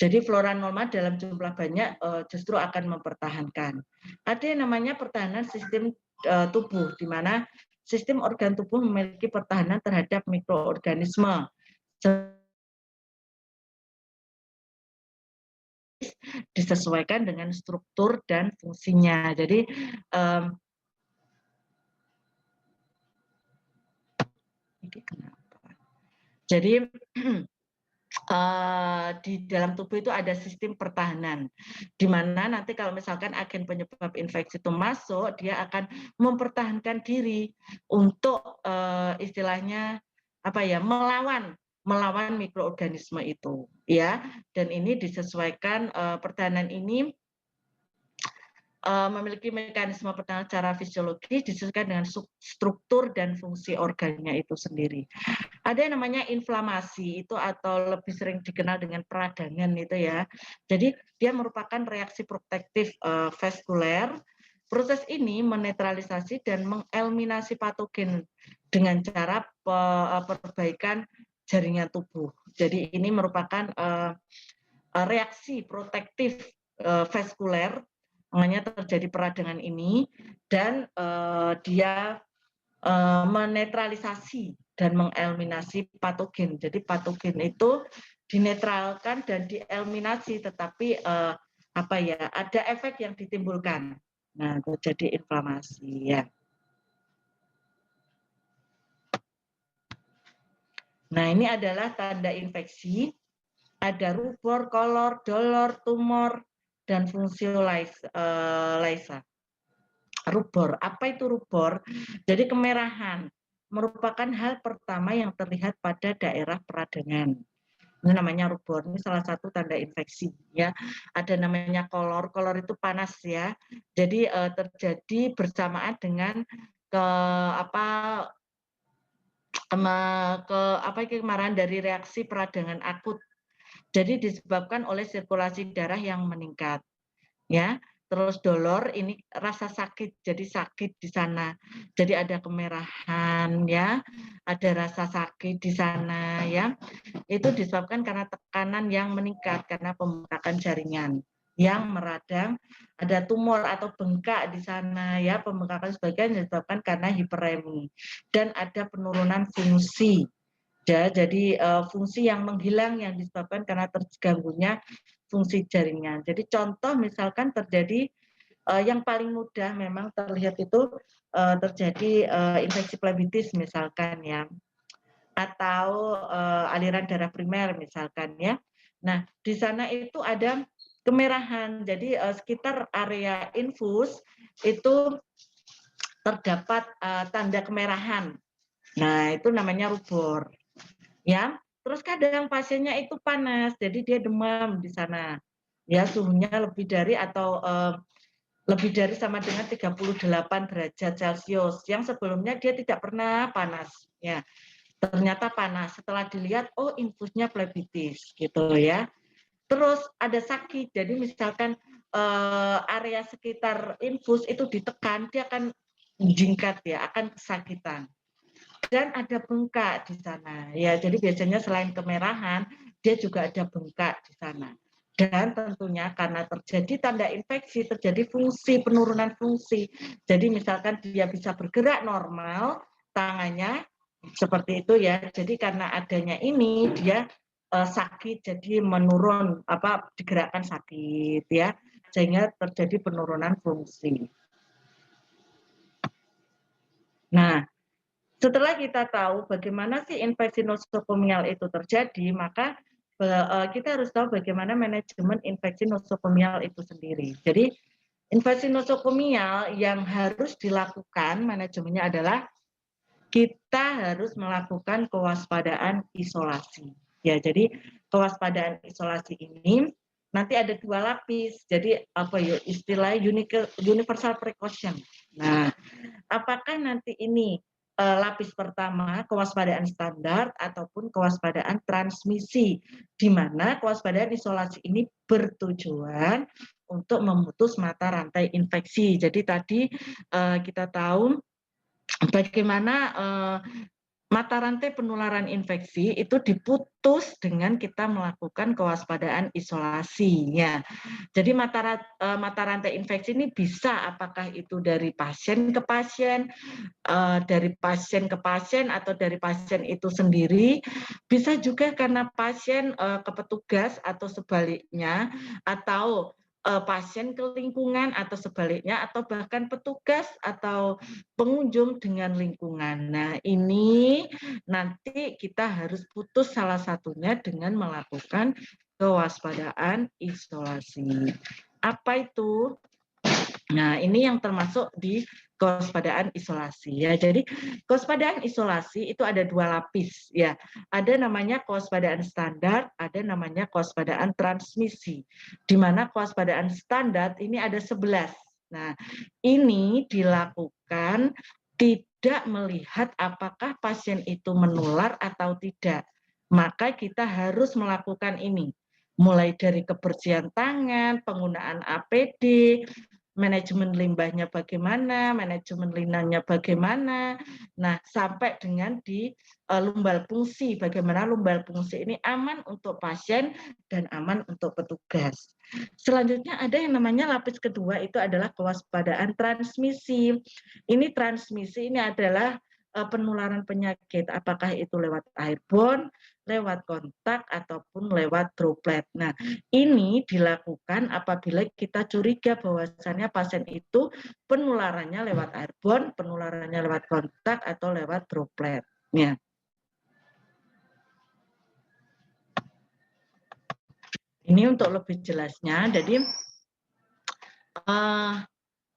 Jadi flora normal dalam jumlah banyak justru akan mempertahankan. Ada yang namanya pertahanan sistem tubuh, di mana sistem organ tubuh memiliki pertahanan terhadap mikroorganisme disesuaikan dengan struktur dan fungsinya. Jadi di dalam tubuh itu ada sistem pertahanan, di mana nanti kalau misalkan agen penyebab infeksi itu masuk, dia akan mempertahankan diri untuk istilahnya melawan mikroorganisme itu, ya. Dan ini disesuaikan pertahanan ini memiliki mekanisme pertahanan secara fisiologis disesuaikan dengan struktur dan fungsi organnya itu sendiri. Ada yang namanya inflamasi itu atau lebih sering dikenal dengan peradangan itu ya. Jadi dia merupakan reaksi protektif vaskuler. Proses ini menetralisasi dan mengeliminasi patogen dengan cara perbaikan jaringan tubuh. Jadi ini merupakan reaksi protektif vaskuler, makanya terjadi peradangan ini, dan dia menetralisasi dan mengeliminasi patogen. Jadi patogen itu dinetralkan dan dieliminasi, tetapi ada efek yang ditimbulkan. Nah, terjadi inflamasi ya. Nah, ini adalah tanda infeksi. Ada rubor, kolor, dolor, tumor, dan fungsiolisa. Rubor, apa itu rubor? Jadi kemerahan merupakan hal pertama yang terlihat pada daerah peradangan. Ini namanya rubor, ini salah satu tanda infeksi ya. Ada namanya kolor, kolor itu panas ya. Jadi terjadi bersamaan dengan kemarahan dari reaksi peradangan akut. Jadi disebabkan oleh sirkulasi darah yang meningkat. Ya, terus dolor ini rasa sakit, jadi sakit di sana. Jadi ada kemerahan ya, ada rasa sakit di sana ya. Itu disebabkan karena tekanan yang meningkat karena pembengkakan jaringan yang meradang, ada tumor atau bengkak di sana ya, pembengkakan sebagian disebabkan karena hiperemi dan ada penurunan fungsi. Ya, jadi fungsi yang menghilang yang disebabkan karena terganggunya fungsi jaringan. Jadi contoh misalkan terjadi Yang paling mudah memang terlihat itu terjadi infeksi plebitis misalkan ya, atau aliran darah primer misalkan ya. Nah, di sana itu ada kemerahan. Jadi sekitar area infus itu terdapat tanda kemerahan. Nah, itu namanya rubor. Ya. Terus kadang pasiennya itu panas, jadi dia demam di sana. Ya, suhunya lebih dari atau lebih dari sama dengan 38 derajat Celcius. Yang sebelumnya dia tidak pernah panas. Ya, ternyata panas. Setelah dilihat, oh infusnya plebitis gitu ya. Terus ada sakit. Jadi misalkan area sekitar infus itu ditekan, dia akan jingkat ya, akan kesakitan. Dan ada bengkak di sana. Ya, jadi biasanya selain kemerahan, dia juga ada bengkak di sana. Dan tentunya karena terjadi tanda infeksi, terjadi fungsi, penurunan fungsi. Jadi misalkan dia bisa bergerak normal, tangannya seperti itu ya. Jadi karena adanya ini, dia sakit, jadi menurun, digerakkan sakit ya. Sehingga terjadi penurunan fungsi. Nah, setelah kita tahu bagaimana sih infeksi nosokomial itu terjadi, maka kita harus tahu bagaimana manajemen infeksi nosokomial itu sendiri. Jadi infeksi nosokomial yang harus dilakukan manajemennya adalah kita harus melakukan kewaspadaan isolasi. Ya, jadi kewaspadaan isolasi ini nanti ada 2 lapis. Jadi istilah universal precaution. Nah, apakah nanti ini lapis pertama kewaspadaan standar ataupun kewaspadaan transmisi, di mana kewaspadaan isolasi ini bertujuan untuk memutus mata rantai infeksi. Jadi tadi kita tahu bagaimana mata rantai penularan infeksi itu diputus dengan kita melakukan kewaspadaan isolasi. Ya. Jadi mata rantai infeksi ini bisa apakah itu dari pasien ke pasien, dari pasien ke pasien atau dari pasien itu sendiri, bisa juga karena pasien ke petugas atau sebaliknya, atau pasien ke lingkungan atau sebaliknya, atau bahkan petugas atau pengunjung dengan lingkungan. Nah, ini nanti kita harus putus salah satunya dengan melakukan kewaspadaan isolasi. Apa itu? Nah, ini yang termasuk di kewaspadaan isolasi ya. Jadi kewaspadaan isolasi itu ada 2 lapis ya. Ada namanya kewaspadaan standar, ada namanya kewaspadaan transmisi. Di mana kewaspadaan standar ini ada 11. Nah, ini dilakukan tidak melihat apakah pasien itu menular atau tidak. Maka kita harus melakukan ini. Mulai dari kebersihan tangan, penggunaan APD, manajemen limbahnya bagaimana, manajemen linannya bagaimana, nah sampai dengan di lumbal fungsi, bagaimana lumbal fungsi ini aman untuk pasien dan aman untuk petugas. Selanjutnya ada yang namanya lapis kedua, itu adalah kewaspadaan transmisi. Ini transmisi ini adalah penularan penyakit, apakah itu lewat airborne, lewat kontak, ataupun lewat droplet. Nah, ini dilakukan apabila kita curiga bahwasannya pasien itu penularannya lewat airborne, penularannya lewat kontak, atau lewat droplet. Ya. Ini untuk lebih jelasnya, jadi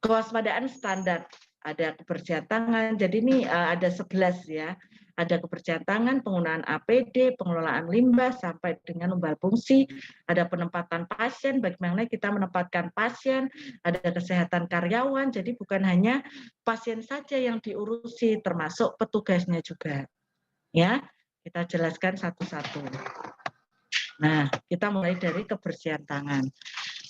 kewaspadaan standar, ada kebersihan tangan, jadi ini ada 11 ya. Ada kebersihan tangan, penggunaan APD, pengelolaan limbah, sampai dengan lumbal fungsi, ada penempatan pasien, bagaimana kita menempatkan pasien, ada kesehatan karyawan, jadi bukan hanya pasien saja yang diurusi, termasuk petugasnya juga. Ya, kita jelaskan satu-satu. Nah, kita mulai dari kebersihan tangan.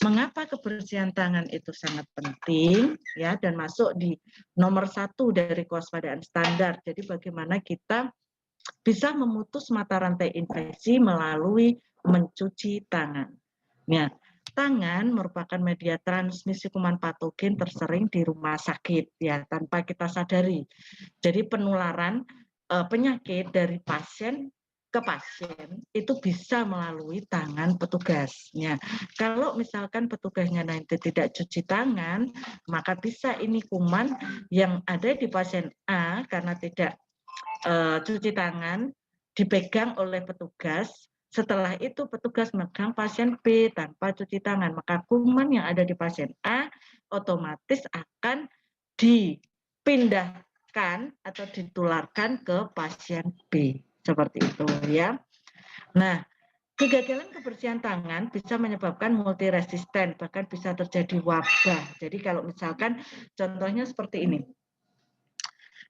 Mengapa kebersihan tangan itu sangat penting ya dan masuk di nomor 1 dari kewaspadaan standar. Jadi bagaimana kita bisa memutus mata rantai infeksi melalui mencuci tangan. Ya, tangan merupakan media transmisi kuman patogen tersering di rumah sakit ya tanpa kita sadari. Jadi penularan penyakit dari pasien ke pasien itu bisa melalui tangan petugasnya. Kalau misalkan petugasnya nanti tidak cuci tangan, maka bisa ini kuman yang ada di pasien A karena tidak cuci tangan dipegang oleh petugas. Setelah itu petugas megang pasien B tanpa cuci tangan, maka kuman yang ada di pasien A otomatis akan dipindahkan atau ditularkan ke pasien B. Seperti itu ya. Nah, kegagalan kebersihan tangan bisa menyebabkan multiresisten, bahkan bisa terjadi wabah. Jadi kalau misalkan contohnya seperti ini.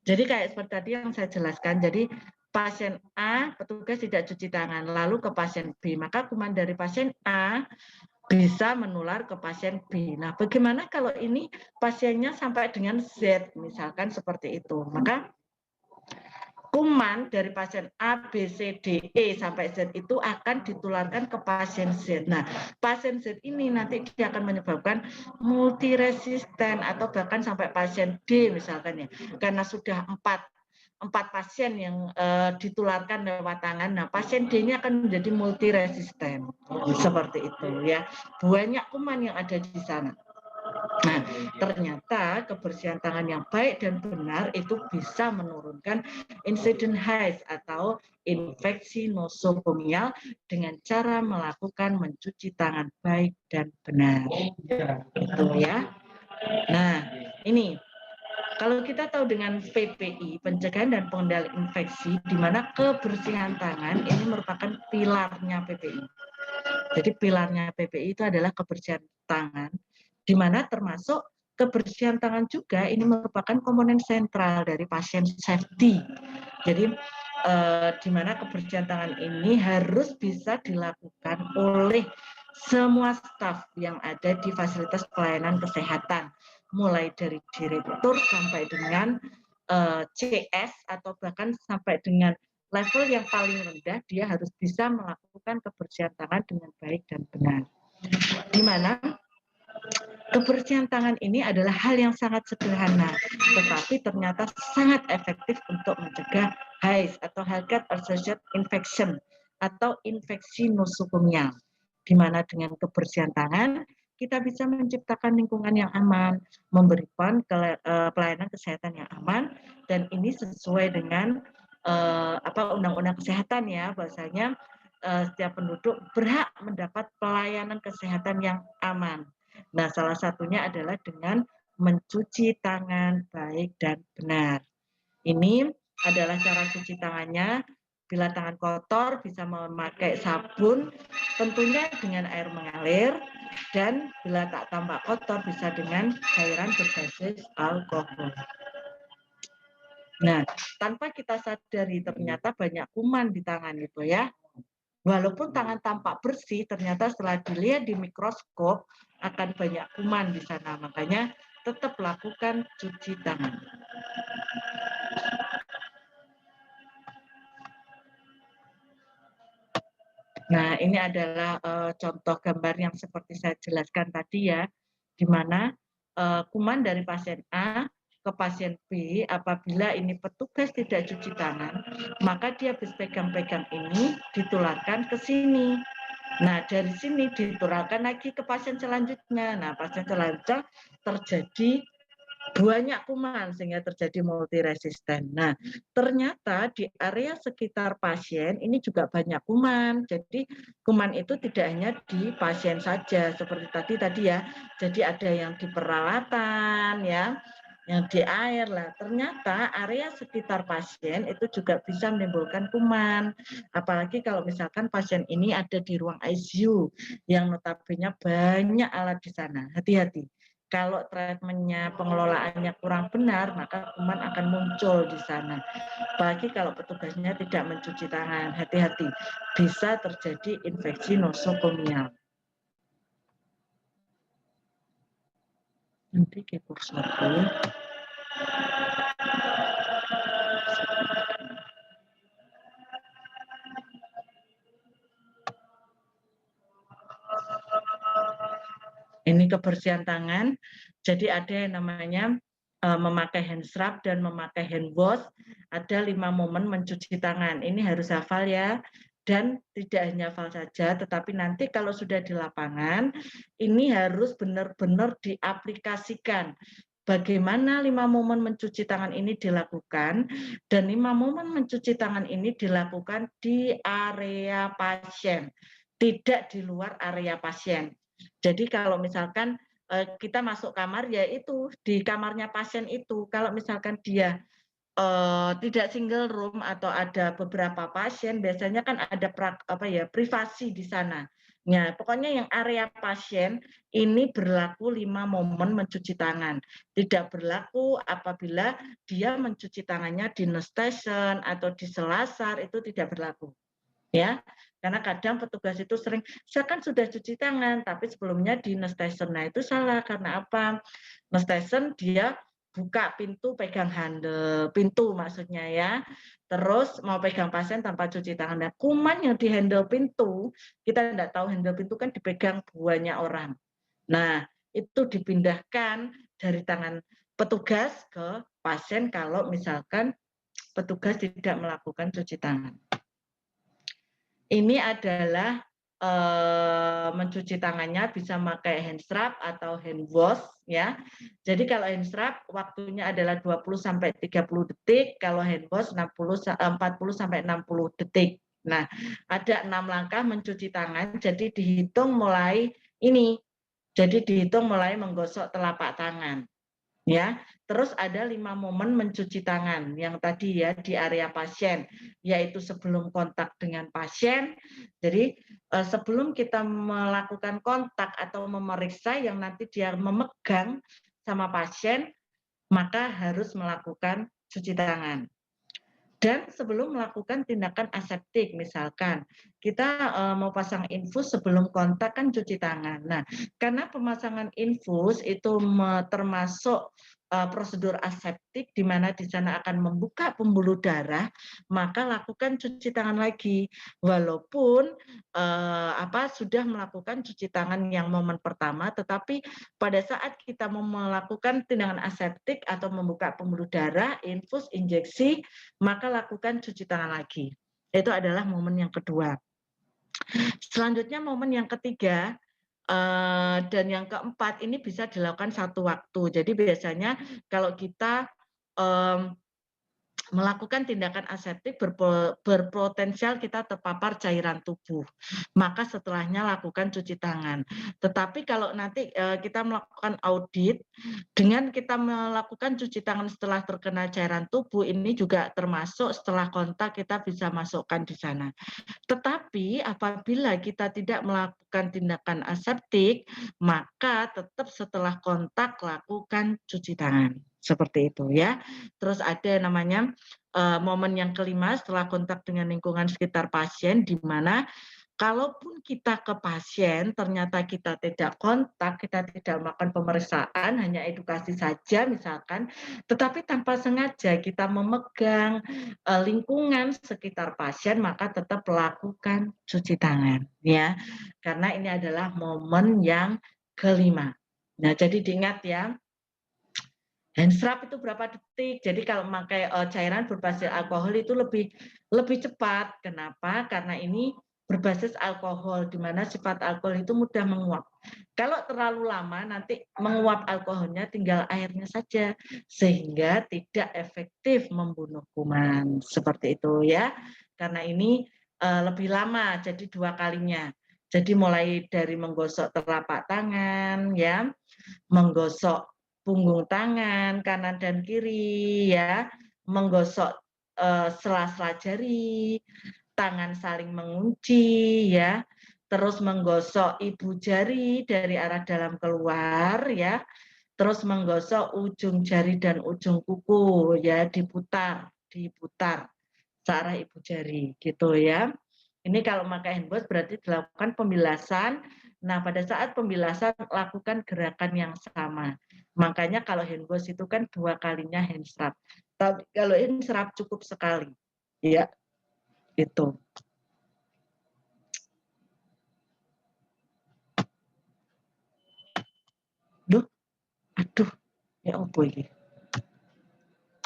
Jadi kayak seperti tadi yang saya jelaskan, jadi pasien A, petugas tidak cuci tangan, lalu ke pasien B, maka kuman dari pasien A bisa menular ke pasien B. Nah, bagaimana kalau ini pasiennya sampai dengan Z, misalkan seperti itu, maka kuman dari pasien A, B, C, D, E sampai Z itu akan ditularkan ke pasien Z. Nah, pasien Z ini nanti dia akan menyebabkan multiresisten atau bahkan sampai pasien D misalkan ya, karena sudah empat pasien yang ditularkan lewat tangan. Nah, pasien D ini akan menjadi multiresisten seperti itu ya. Banyak kuman yang ada di sana. Nah, ternyata kebersihan tangan yang baik dan benar itu bisa menurunkan insiden HAIS atau infeksi nosokomial dengan cara melakukan mencuci tangan baik dan benar. Itu ya. Nah, ini kalau kita tahu dengan PPI, pencegahan dan pengendalian infeksi, di mana kebersihan tangan ini merupakan pilarnya PPI. Jadi pilarnya PPI itu adalah kebersihan tangan, di mana termasuk kebersihan tangan juga ini merupakan komponen sentral dari pasien safety. Jadi di mana kebersihan tangan ini harus bisa dilakukan oleh semua staf yang ada di fasilitas pelayanan kesehatan, mulai dari direktur sampai dengan CS atau bahkan sampai dengan level yang paling rendah, dia harus bisa melakukan kebersihan tangan dengan baik dan benar. Di mana kebersihan tangan ini adalah hal yang sangat sederhana, tetapi ternyata sangat efektif untuk mencegah HAIS atau Healthcare Associated Infection atau infeksi nosokomial. Di mana dengan kebersihan tangan kita bisa menciptakan lingkungan yang aman, memberikan pelayanan kesehatan yang aman, dan ini sesuai dengan undang-undang kesehatan ya, bahwasanya setiap penduduk berhak mendapat pelayanan kesehatan yang aman. Nah, salah satunya adalah dengan mencuci tangan baik dan benar. Ini adalah cara cuci tangannya. Bila tangan kotor bisa memakai sabun, tentunya dengan air mengalir, dan bila tak tampak kotor bisa dengan cairan berbasis alkohol. Nah, tanpa kita sadari ternyata banyak kuman di tangan itu ya. Walaupun tangan tampak bersih, ternyata setelah dilihat di mikroskop akan banyak kuman di sana. Makanya tetap lakukan cuci tangan. Nah, ini adalah contoh gambar yang seperti saya jelaskan tadi ya, di mana kuman dari pasien A ke pasien B, apabila ini petugas tidak cuci tangan, maka dia habis pegang-pegang ini ditularkan ke sini. Nah, dari sini ditularkan lagi ke pasien selanjutnya. Nah, pasien selanjutnya terjadi banyak kuman sehingga terjadi multiresisten. Nah, ternyata di area sekitar pasien ini juga banyak kuman. Jadi kuman itu tidak hanya di pasien saja seperti tadi ya. Jadi ada yang di peralatan ya, yang di air lah. Ternyata area sekitar pasien itu juga bisa menimbulkan kuman. Apalagi kalau misalkan pasien ini ada di ruang ICU yang notabene banyak alat di sana. Hati-hati. Kalau treatmentnya, pengelolaannya kurang benar, maka kuman akan muncul di sana. Apalagi kalau petugasnya tidak mencuci tangan, hati-hati. Bisa terjadi infeksi nosokomial. Nanti ke kursor dulu. Ini kebersihan tangan. Jadi ada yang namanya memakai hand scrub dan memakai hand wash. ada 5 momen mencuci tangan. Ini harus hafal ya. Dan tidak hanya hafal saja, tetapi nanti kalau sudah di lapangan, ini harus benar-benar diaplikasikan. Bagaimana 5 momen mencuci tangan ini dilakukan, dan 5 momen mencuci tangan ini dilakukan di area pasien, tidak di luar area pasien. Jadi kalau misalkan kita masuk kamar, ya itu di kamarnya pasien itu. Kalau misalkan dia tidak single room atau ada beberapa pasien, biasanya kan ada privasi di sana. Ya, pokoknya yang area pasien ini berlaku 5 momen mencuci tangan. Tidak berlaku apabila dia mencuci tangannya di nurse station atau di selasar, itu tidak berlaku. Ya, karena kadang petugas itu sering, saya kan sudah cuci tangan, tapi sebelumnya di nurse station. Nah, itu salah. Karena apa? Nurse station dia buka pintu, pegang handle pintu maksudnya ya. Terus mau pegang pasien tanpa cuci tangan. Nah, kuman yang di handle pintu, kita tidak tahu handle pintu kan dipegang banyak orang. Nah, itu dipindahkan dari tangan petugas ke pasien kalau misalkan petugas tidak melakukan cuci tangan. Ini adalah mencuci tangannya bisa pakai hand scrub atau hand wash ya. Jadi kalau hand scrub waktunya adalah 20 sampai 30 detik, kalau hand wash 40 sampai 60 detik. Nah, ada 6 langkah mencuci tangan, jadi dihitung mulai ini. Jadi dihitung mulai menggosok telapak tangan. Ya, terus ada 5 momen mencuci tangan yang tadi ya di area pasien, yaitu sebelum kontak dengan pasien. Jadi sebelum kita melakukan kontak atau memeriksa yang nanti dia memegang sama pasien, maka harus melakukan cuci tangan. Dan sebelum melakukan tindakan aseptik, misalkan kita mau pasang infus sebelum kontak kan cuci tangan. Nah, karena pemasangan infus itu termasuk prosedur aseptik di mana di sana akan membuka pembuluh darah, maka lakukan cuci tangan lagi. Walaupun sudah melakukan cuci tangan yang momen pertama, tetapi pada saat kita mau melakukan tindakan aseptik atau membuka pembuluh darah, infus, injeksi, maka lakukan cuci tangan lagi. Itu adalah momen yang kedua. Selanjutnya momen yang ketiga dan yang keempat ini bisa dilakukan satu waktu. Jadi biasanya kalau kita melakukan tindakan aseptik berpotensial kita terpapar cairan tubuh. Maka setelahnya lakukan cuci tangan. Tetapi kalau nanti kita melakukan audit, dengan kita melakukan cuci tangan setelah terkena cairan tubuh, ini juga termasuk setelah kontak kita bisa masukkan di sana. Tetapi apabila kita tidak melakukan tindakan aseptik, maka tetap setelah kontak lakukan cuci tangan. Seperti itu ya. Terus ada namanya momen yang kelima setelah kontak dengan lingkungan sekitar pasien, di mana kalaupun kita ke pasien ternyata kita tidak kontak, kita tidak melakukan pemeriksaan, hanya edukasi saja misalkan, tetapi tanpa sengaja kita memegang lingkungan sekitar pasien, maka tetap lakukan cuci tangan ya. Karena ini adalah momen yang kelima. Nah, jadi diingat ya. Hand scrub itu berapa detik. Jadi kalau memakai cairan berbasis alkohol itu lebih cepat. Kenapa? Karena ini berbasis alkohol, di mana sifat alkohol itu mudah menguap. Kalau terlalu lama nanti menguap alkoholnya tinggal airnya saja, sehingga tidak efektif membunuh kuman. Seperti itu ya. Karena ini lebih lama, jadi 2 kalinya. Jadi mulai dari menggosok telapak tangan, ya, menggosok punggung tangan kanan dan kiri, ya, menggosok sela-sela jari, tangan saling mengunci, ya, terus menggosok ibu jari dari arah dalam keluar, ya, terus menggosok ujung jari dan ujung kuku, ya, diputar searah ibu jari, gitu ya. Ini kalau memakai hand wash berarti dilakukan pembilasan. Nah, pada saat pembilasan lakukan gerakan yang sama. Makanya kalau hand wash itu kan 2 kalinya hand scrub. Tapi kalau hand scrub cukup sekali. Ya, itu. Duh, aduh, ya apa ini?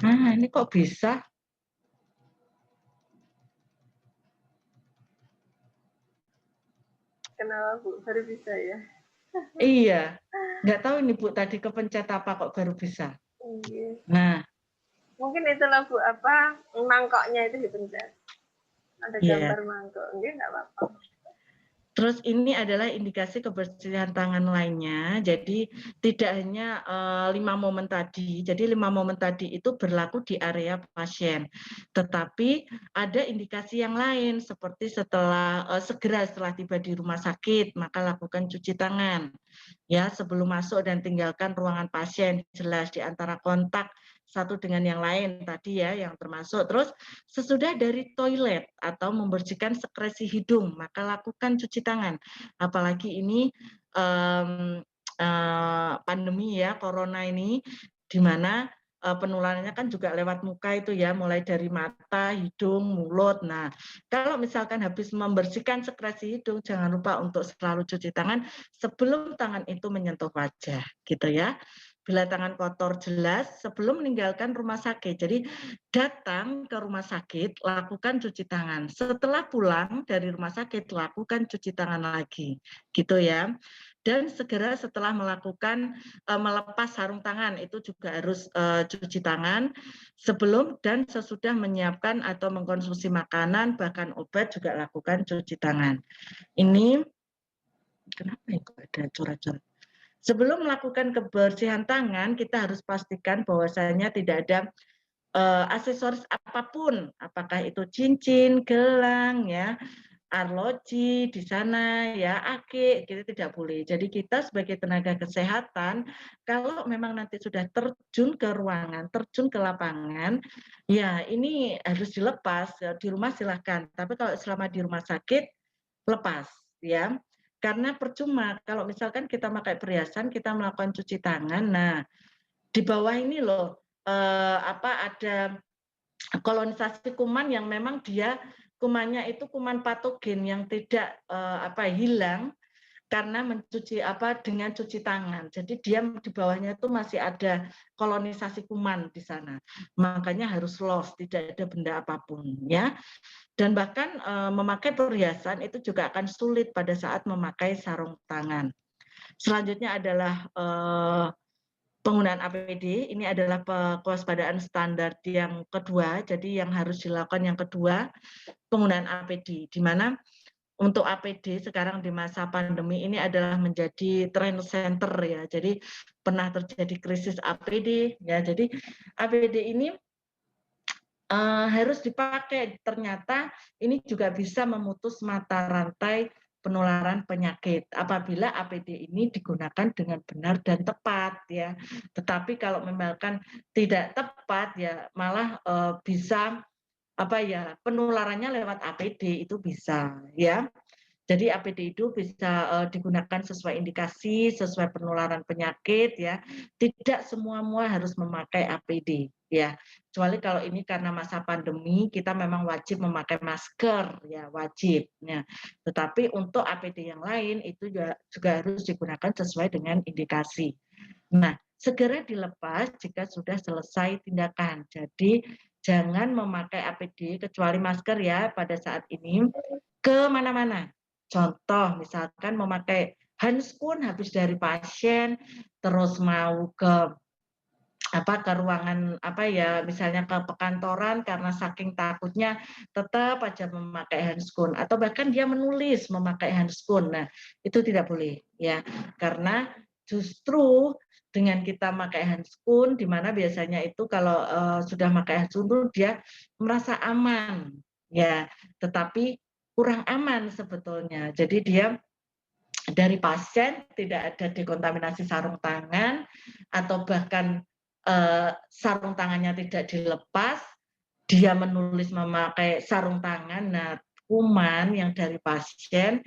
Nah, ini kok bisa? kenapa Bu, baru bisa ya? Iya, nggak tahu ini Bu tadi kepencet apa kok baru bisa. Iya. Nah, Mungkin itulah Bu, apa, mangkoknya itu dipencet. Ada iya. gambar mangkok, enggak nggak apa-apa. Terus ini adalah indikasi kebersihan tangan lainnya. Jadi tidak hanya 5 momen tadi. Jadi 5 momen tadi itu berlaku di area pasien. Tetapi ada indikasi yang lain seperti segera setelah tiba di rumah sakit maka lakukan cuci tangan. Ya, sebelum masuk dan tinggalkan ruangan pasien, jelas di antara kontak satu dengan yang lain tadi ya yang termasuk. Terus sesudah dari toilet atau membersihkan sekresi hidung maka lakukan cuci tangan. Apalagi ini pandemi ya corona ini di mana penularannya kan juga lewat muka itu ya, mulai dari mata, hidung, mulut. Nah, kalau misalkan habis membersihkan sekresi hidung jangan lupa untuk selalu cuci tangan sebelum tangan itu menyentuh wajah gitu ya. Bila tangan kotor jelas sebelum meninggalkan rumah sakit. Jadi datang ke rumah sakit, lakukan cuci tangan. Setelah pulang dari rumah sakit, lakukan cuci tangan lagi. Gitu ya. Dan segera setelah melepas sarung tangan, itu juga harus cuci tangan. Sebelum dan sesudah menyiapkan atau mengkonsumsi makanan, bahkan obat juga lakukan cuci tangan. Ini, kenapa ya kok ada coret-coret? Sebelum melakukan kebersihan tangan, kita harus pastikan bahwasanya tidak ada aksesoris apapun, apakah itu cincin, gelang, ya, arloji di sana, ya, akik, kita tidak boleh. Jadi kita sebagai tenaga kesehatan, kalau memang nanti sudah terjun ke ruangan, terjun ke lapangan, ya ini harus dilepas. Di rumah silahkan, tapi kalau selama di rumah sakit, lepas, ya. Karena percuma kalau misalkan kita pakai perhiasan, kita melakukan cuci tangan. Nah, di bawah ini loh ada kolonisasi kuman yang memang dia kumannya itu kuman patogen yang tidak hilang karena dengan cuci tangan. Jadi dia di bawahnya itu masih ada kolonisasi kuman di sana. Makanya harus lost, tidak ada benda apapun ya. Dan bahkan memakai perhiasan itu juga akan sulit pada saat memakai sarung tangan. Selanjutnya adalah penggunaan APD. Ini adalah kewaspadaan standar yang kedua. Jadi yang harus dilakukan yang kedua, penggunaan APD. Di mana untuk APD sekarang di masa pandemi ini adalah menjadi trend center ya. Jadi pernah terjadi krisis APD ya. Jadi APD ini harus dipakai. Ternyata ini juga bisa memutus mata rantai penularan penyakit apabila APD ini digunakan dengan benar dan tepat ya. Tetapi kalau misalkan tidak tepat ya malah bisa penularannya lewat APD itu bisa ya. Jadi APD itu bisa digunakan sesuai indikasi, sesuai penularan penyakit ya. Tidak semua harus memakai APD ya. Kecuali kalau ini karena masa pandemi kita memang wajib memakai masker ya, wajib ya. Tetapi untuk APD yang lain itu juga harus digunakan sesuai dengan indikasi. Nah, segera dilepas jika sudah selesai tindakan. Jadi jangan memakai APD kecuali masker ya pada saat ini ke mana-mana. Contoh misalkan memakai handskun habis dari pasien terus mau ke ruangan misalnya ke perkantoran karena saking takutnya tetap aja memakai handskun atau bahkan dia menulis memakai handskun. Nah, itu tidak boleh ya. Karena justru dengan kita memakai handskun di mana biasanya itu kalau sudah memakai handskun dia merasa aman ya, tetapi kurang aman sebetulnya. Jadi dia dari pasien tidak ada dekontaminasi sarung tangan atau bahkan sarung tangannya tidak dilepas, dia menulis memakai sarung tangan, nah kuman yang dari pasien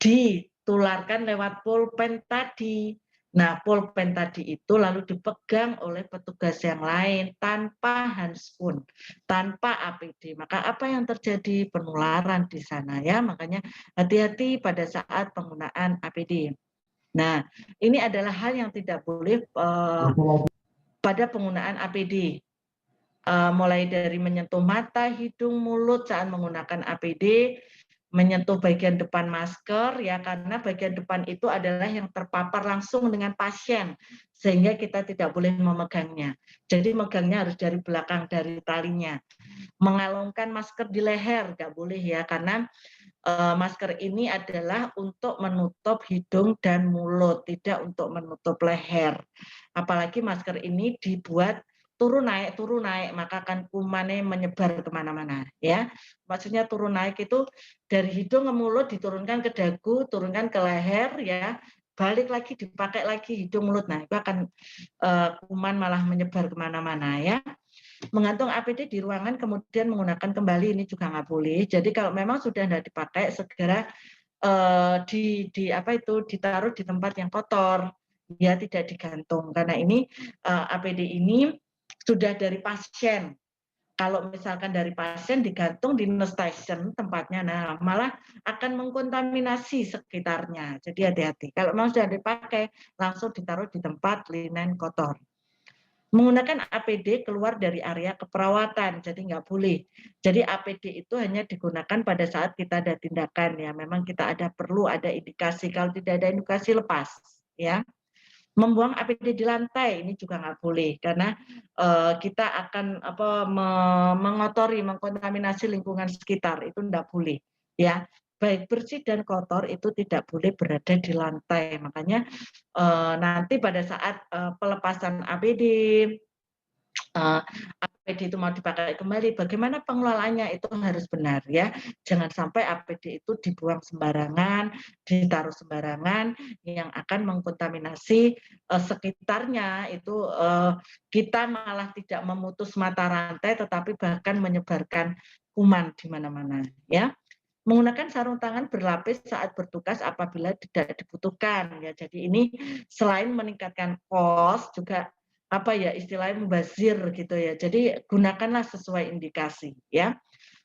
ditularkan lewat pulpen tadi. Nah, pulpen tadi itu lalu dipegang oleh petugas yang lain tanpa handskun, tanpa APD. Maka apa yang terjadi? Penularan di sana ya. Makanya hati-hati pada saat penggunaan APD. Nah, ini adalah hal yang tidak boleh pada penggunaan APD. Mulai dari menyentuh mata, hidung, mulut saat menggunakan APD, menyentuh bagian depan masker ya, karena bagian depan itu adalah yang terpapar langsung dengan pasien sehingga kita tidak boleh memegangnya. Jadi megangnya harus dari belakang, dari talinya. Mengalungkan masker di leher nggak boleh ya, karena masker ini adalah untuk menutup hidung dan mulut, tidak untuk menutup leher. Apalagi masker ini dibuat turun naik, maka akan kumannya menyebar kemana-mana ya. Maksudnya turun naik itu dari hidung ke mulut diturunkan ke dagu, turunkan ke leher ya, balik lagi dipakai lagi hidung mulut. Nah itu akan kuman malah menyebar kemana-mana ya. Menggantung APD di ruangan kemudian menggunakan kembali ini juga nggak boleh. Jadi kalau memang sudah tidak dipakai segera ditaruh di tempat yang kotor, ya tidak digantung karena ini APD ini sudah dari pasien. Kalau misalkan dari pasien digantung di nurse station tempatnya, nah malah akan mengkontaminasi sekitarnya. Jadi hati-hati. Kalau mau sudah dipakai, langsung ditaruh di tempat linen kotor. Menggunakan APD keluar dari area keperawatan, jadi nggak boleh. Jadi APD itu hanya digunakan pada saat kita ada tindakan ya, memang kita perlu ada indikasi, kalau tidak ada indikasi lepas ya. Membuang APD di lantai ini juga nggak boleh karena kita akan mengotori, mengkontaminasi lingkungan sekitar, itu nggak boleh ya. Baik bersih dan kotor itu tidak boleh berada di lantai. Makanya nanti pada saat pelepasan APD, APD itu mau dipakai kembali, bagaimana pengelolaannya itu harus benar ya. Jangan sampai APD itu dibuang sembarangan, ditaruh sembarangan yang akan mengkontaminasi sekitarnya. Itu kita malah tidak memutus mata rantai, tetapi bahkan menyebarkan kuman di mana-mana ya. Menggunakan sarung tangan berlapis saat bertugas apabila tidak dibutuhkan ya. Jadi ini selain meningkatkan kos juga istilahnya membazir gitu ya. Jadi gunakanlah sesuai indikasi ya.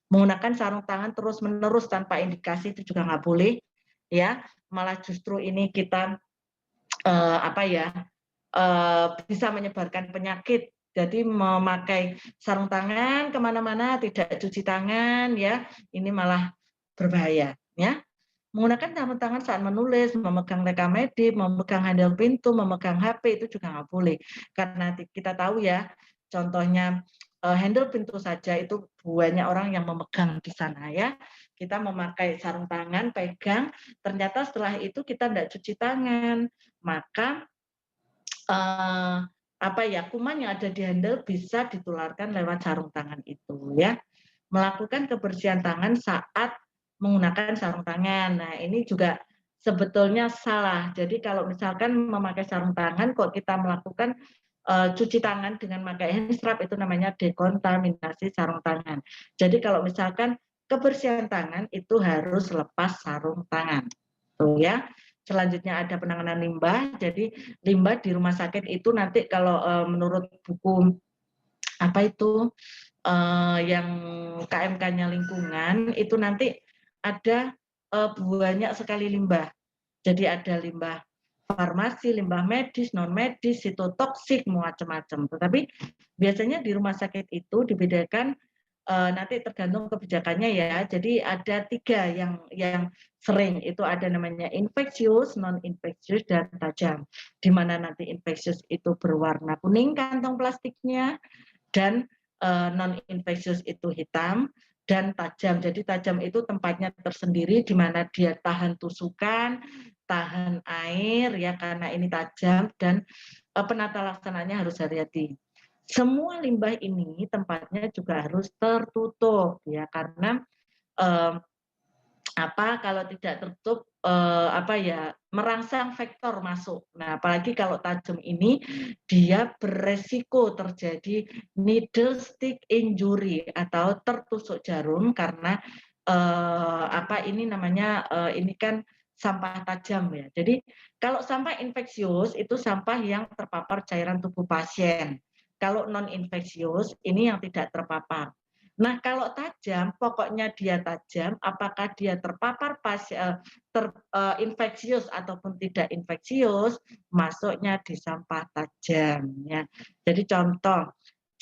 Menggunakan sarung tangan terus-menerus tanpa indikasi itu juga nggak boleh ya. Malah justru ini kita bisa menyebarkan penyakit. Jadi memakai sarung tangan kemana-mana tidak cuci tangan ya, ini malah berbahaya ya. Menggunakan sarung tangan saat menulis, memegang rekam medis, memegang handle pintu, memegang HP itu juga nggak boleh. Karena kita tahu ya, contohnya handle pintu saja itu banyak orang yang memegang di sana ya. Kita memakai sarung tangan, pegang, ternyata setelah itu kita tidak cuci tangan, maka kuman yang ada di handle bisa ditularkan lewat sarung tangan itu ya. Melakukan kebersihan tangan saat menggunakan sarung tangan. Nah, ini juga sebetulnya salah. Jadi kalau misalkan memakai sarung tangan kok kita melakukan cuci tangan dengan memakai hand strap, itu namanya dekontaminasi sarung tangan. Jadi kalau misalkan kebersihan tangan itu harus lepas sarung tangan. Tuh ya. Selanjutnya ada penanganan limbah. Jadi limbah di rumah sakit itu nanti kalau menurut buku yang KMK-nya lingkungan itu nanti ada banyak sekali limbah. Jadi ada limbah farmasi, limbah medis, non medis, sitotoksik, macam-macam. Tetapi biasanya di rumah sakit itu dibedakan nanti tergantung kebijakannya ya. Jadi ada 3 yang sering, itu ada namanya infeksius, non infeksius, dan tajam. Di mana nanti infeksius itu berwarna kuning kantong plastiknya, dan non infeksius itu hitam, dan tajam. Jadi tajam itu tempatnya tersendiri di mana dia tahan tusukan, tahan air ya, karena ini tajam, dan penata laksananya harus hati-hati. Semua limbah ini tempatnya juga harus tertutup ya, karena kalau tidak tertutup merangsang vektor masuk. Nah, apalagi kalau tajam ini dia beresiko terjadi needle stick injury atau tertusuk jarum karena ini kan sampah tajam ya. Jadi kalau sampah infeksius itu sampah yang terpapar cairan tubuh pasien. Kalau non infeksius ini yang tidak terpapar. Nah, kalau tajam, pokoknya dia tajam, apakah dia terpapar infeksius ataupun tidak infeksius, masuknya di sampah tajam ya. Jadi contoh,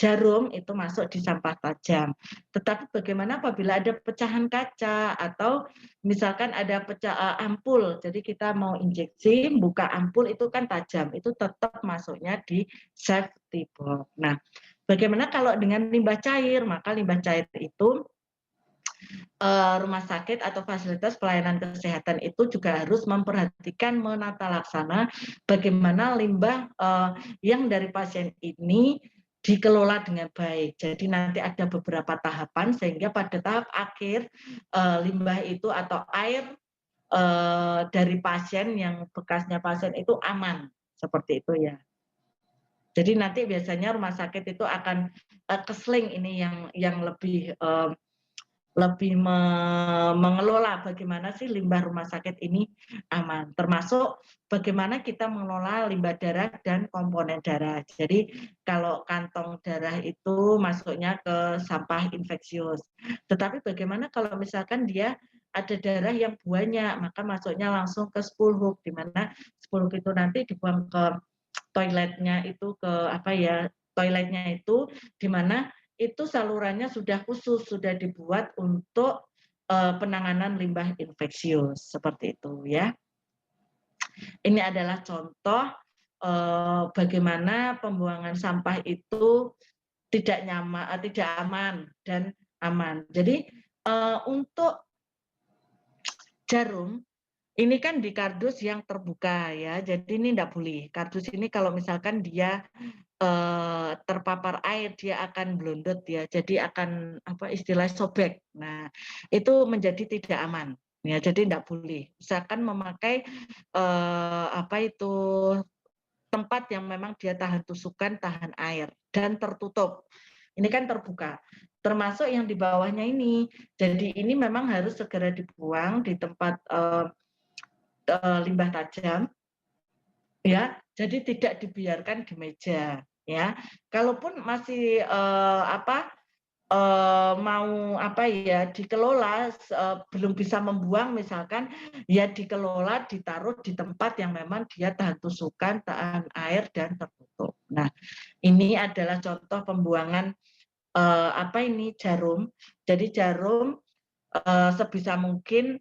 jarum itu masuk di sampah tajam. Tetapi bagaimana apabila ada pecahan kaca atau misalkan ada ampul, jadi kita mau injeksi, buka ampul itu kan tajam, itu tetap masuknya di safety box. Nah, bagaimana kalau dengan limbah cair? Maka limbah cair itu rumah sakit atau fasilitas pelayanan kesehatan itu juga harus memperhatikan menata laksana bagaimana limbah yang dari pasien ini dikelola dengan baik. Jadi nanti ada beberapa tahapan sehingga pada tahap akhir limbah itu atau air dari pasien yang bekasnya pasien itu aman, seperti itu ya. Jadi nanti biasanya rumah sakit itu akan keseling ini yang lebih mengelola bagaimana sih limbah rumah sakit ini aman, termasuk bagaimana kita mengelola limbah darah dan komponen darah. Jadi kalau kantong darah itu masuknya ke sampah infeksius, tetapi bagaimana kalau misalkan dia ada darah yang banyak, maka masuknya langsung ke spulhuk, di mana spulhuk itu nanti dibuang ke toiletnya itu toiletnya itu di mana itu salurannya sudah khusus, sudah dibuat untuk penanganan limbah infeksius, seperti itu ya. Ini adalah contoh bagaimana pembuangan sampah itu tidak aman dan aman. Jadi untuk jarum ini kan di kardus yang terbuka ya, jadi ini tidak boleh. Kardus ini kalau misalkan dia terpapar air dia akan blondot ya, jadi akan istilah sobek. Nah, itu menjadi tidak aman. Ya, jadi tidak boleh. Misalkan memakai tempat yang memang dia tahan tusukan, tahan air dan tertutup. Ini kan terbuka. Termasuk yang di bawahnya ini. Jadi ini memang harus segera dibuang di tempat limbah tajam. Ya, jadi tidak dibiarkan di meja. Ya, kalaupun masih mau dikelola belum bisa membuang misalkan ya dikelola ditaruh di tempat yang memang dia tahan tusukan, tahan air dan tertutup. Nah, ini adalah contoh pembuangan jarum. Jadi jarum sebisa mungkin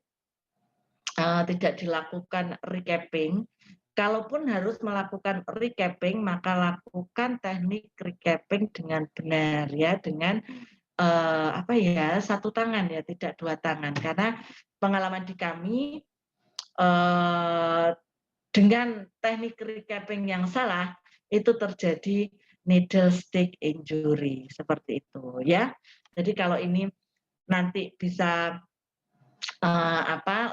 tidak dilakukan recapping. Kalaupun harus melakukan recapping, maka lakukan teknik recapping dengan benar ya, dengan satu tangan ya, tidak dua tangan. Karena pengalaman di kami dengan teknik recapping yang salah itu terjadi needle stick injury seperti itu ya. Jadi kalau ini nanti bisa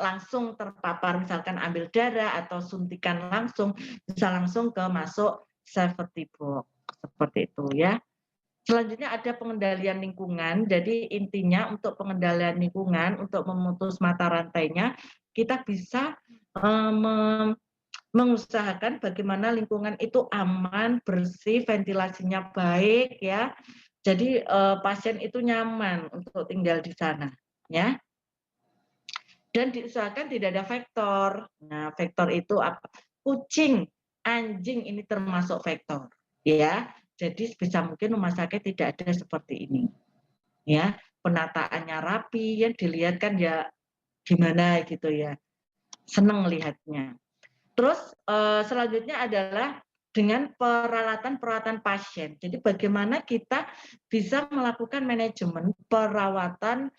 langsung terpapar, misalkan ambil darah atau suntikan langsung, bisa langsung ke masuk safety box seperti itu ya. Selanjutnya ada pengendalian lingkungan. Jadi intinya untuk pengendalian lingkungan, untuk memutus mata rantainya, kita bisa mengusahakan bagaimana lingkungan itu aman, bersih, ventilasinya baik ya. Jadi pasien itu nyaman untuk tinggal di sana ya. Dan diusahakan tidak ada vektor. Nah, vektor itu apa? Kucing, anjing ini termasuk vektor, ya. Jadi sebisa mungkin rumah sakit tidak ada seperti ini, ya. Penataannya rapi, ya dilihat kan ya gimana gitu ya. Seneng lihatnya. Terus selanjutnya adalah dengan peralatan pasien. Jadi bagaimana kita bisa melakukan manajemen peralatan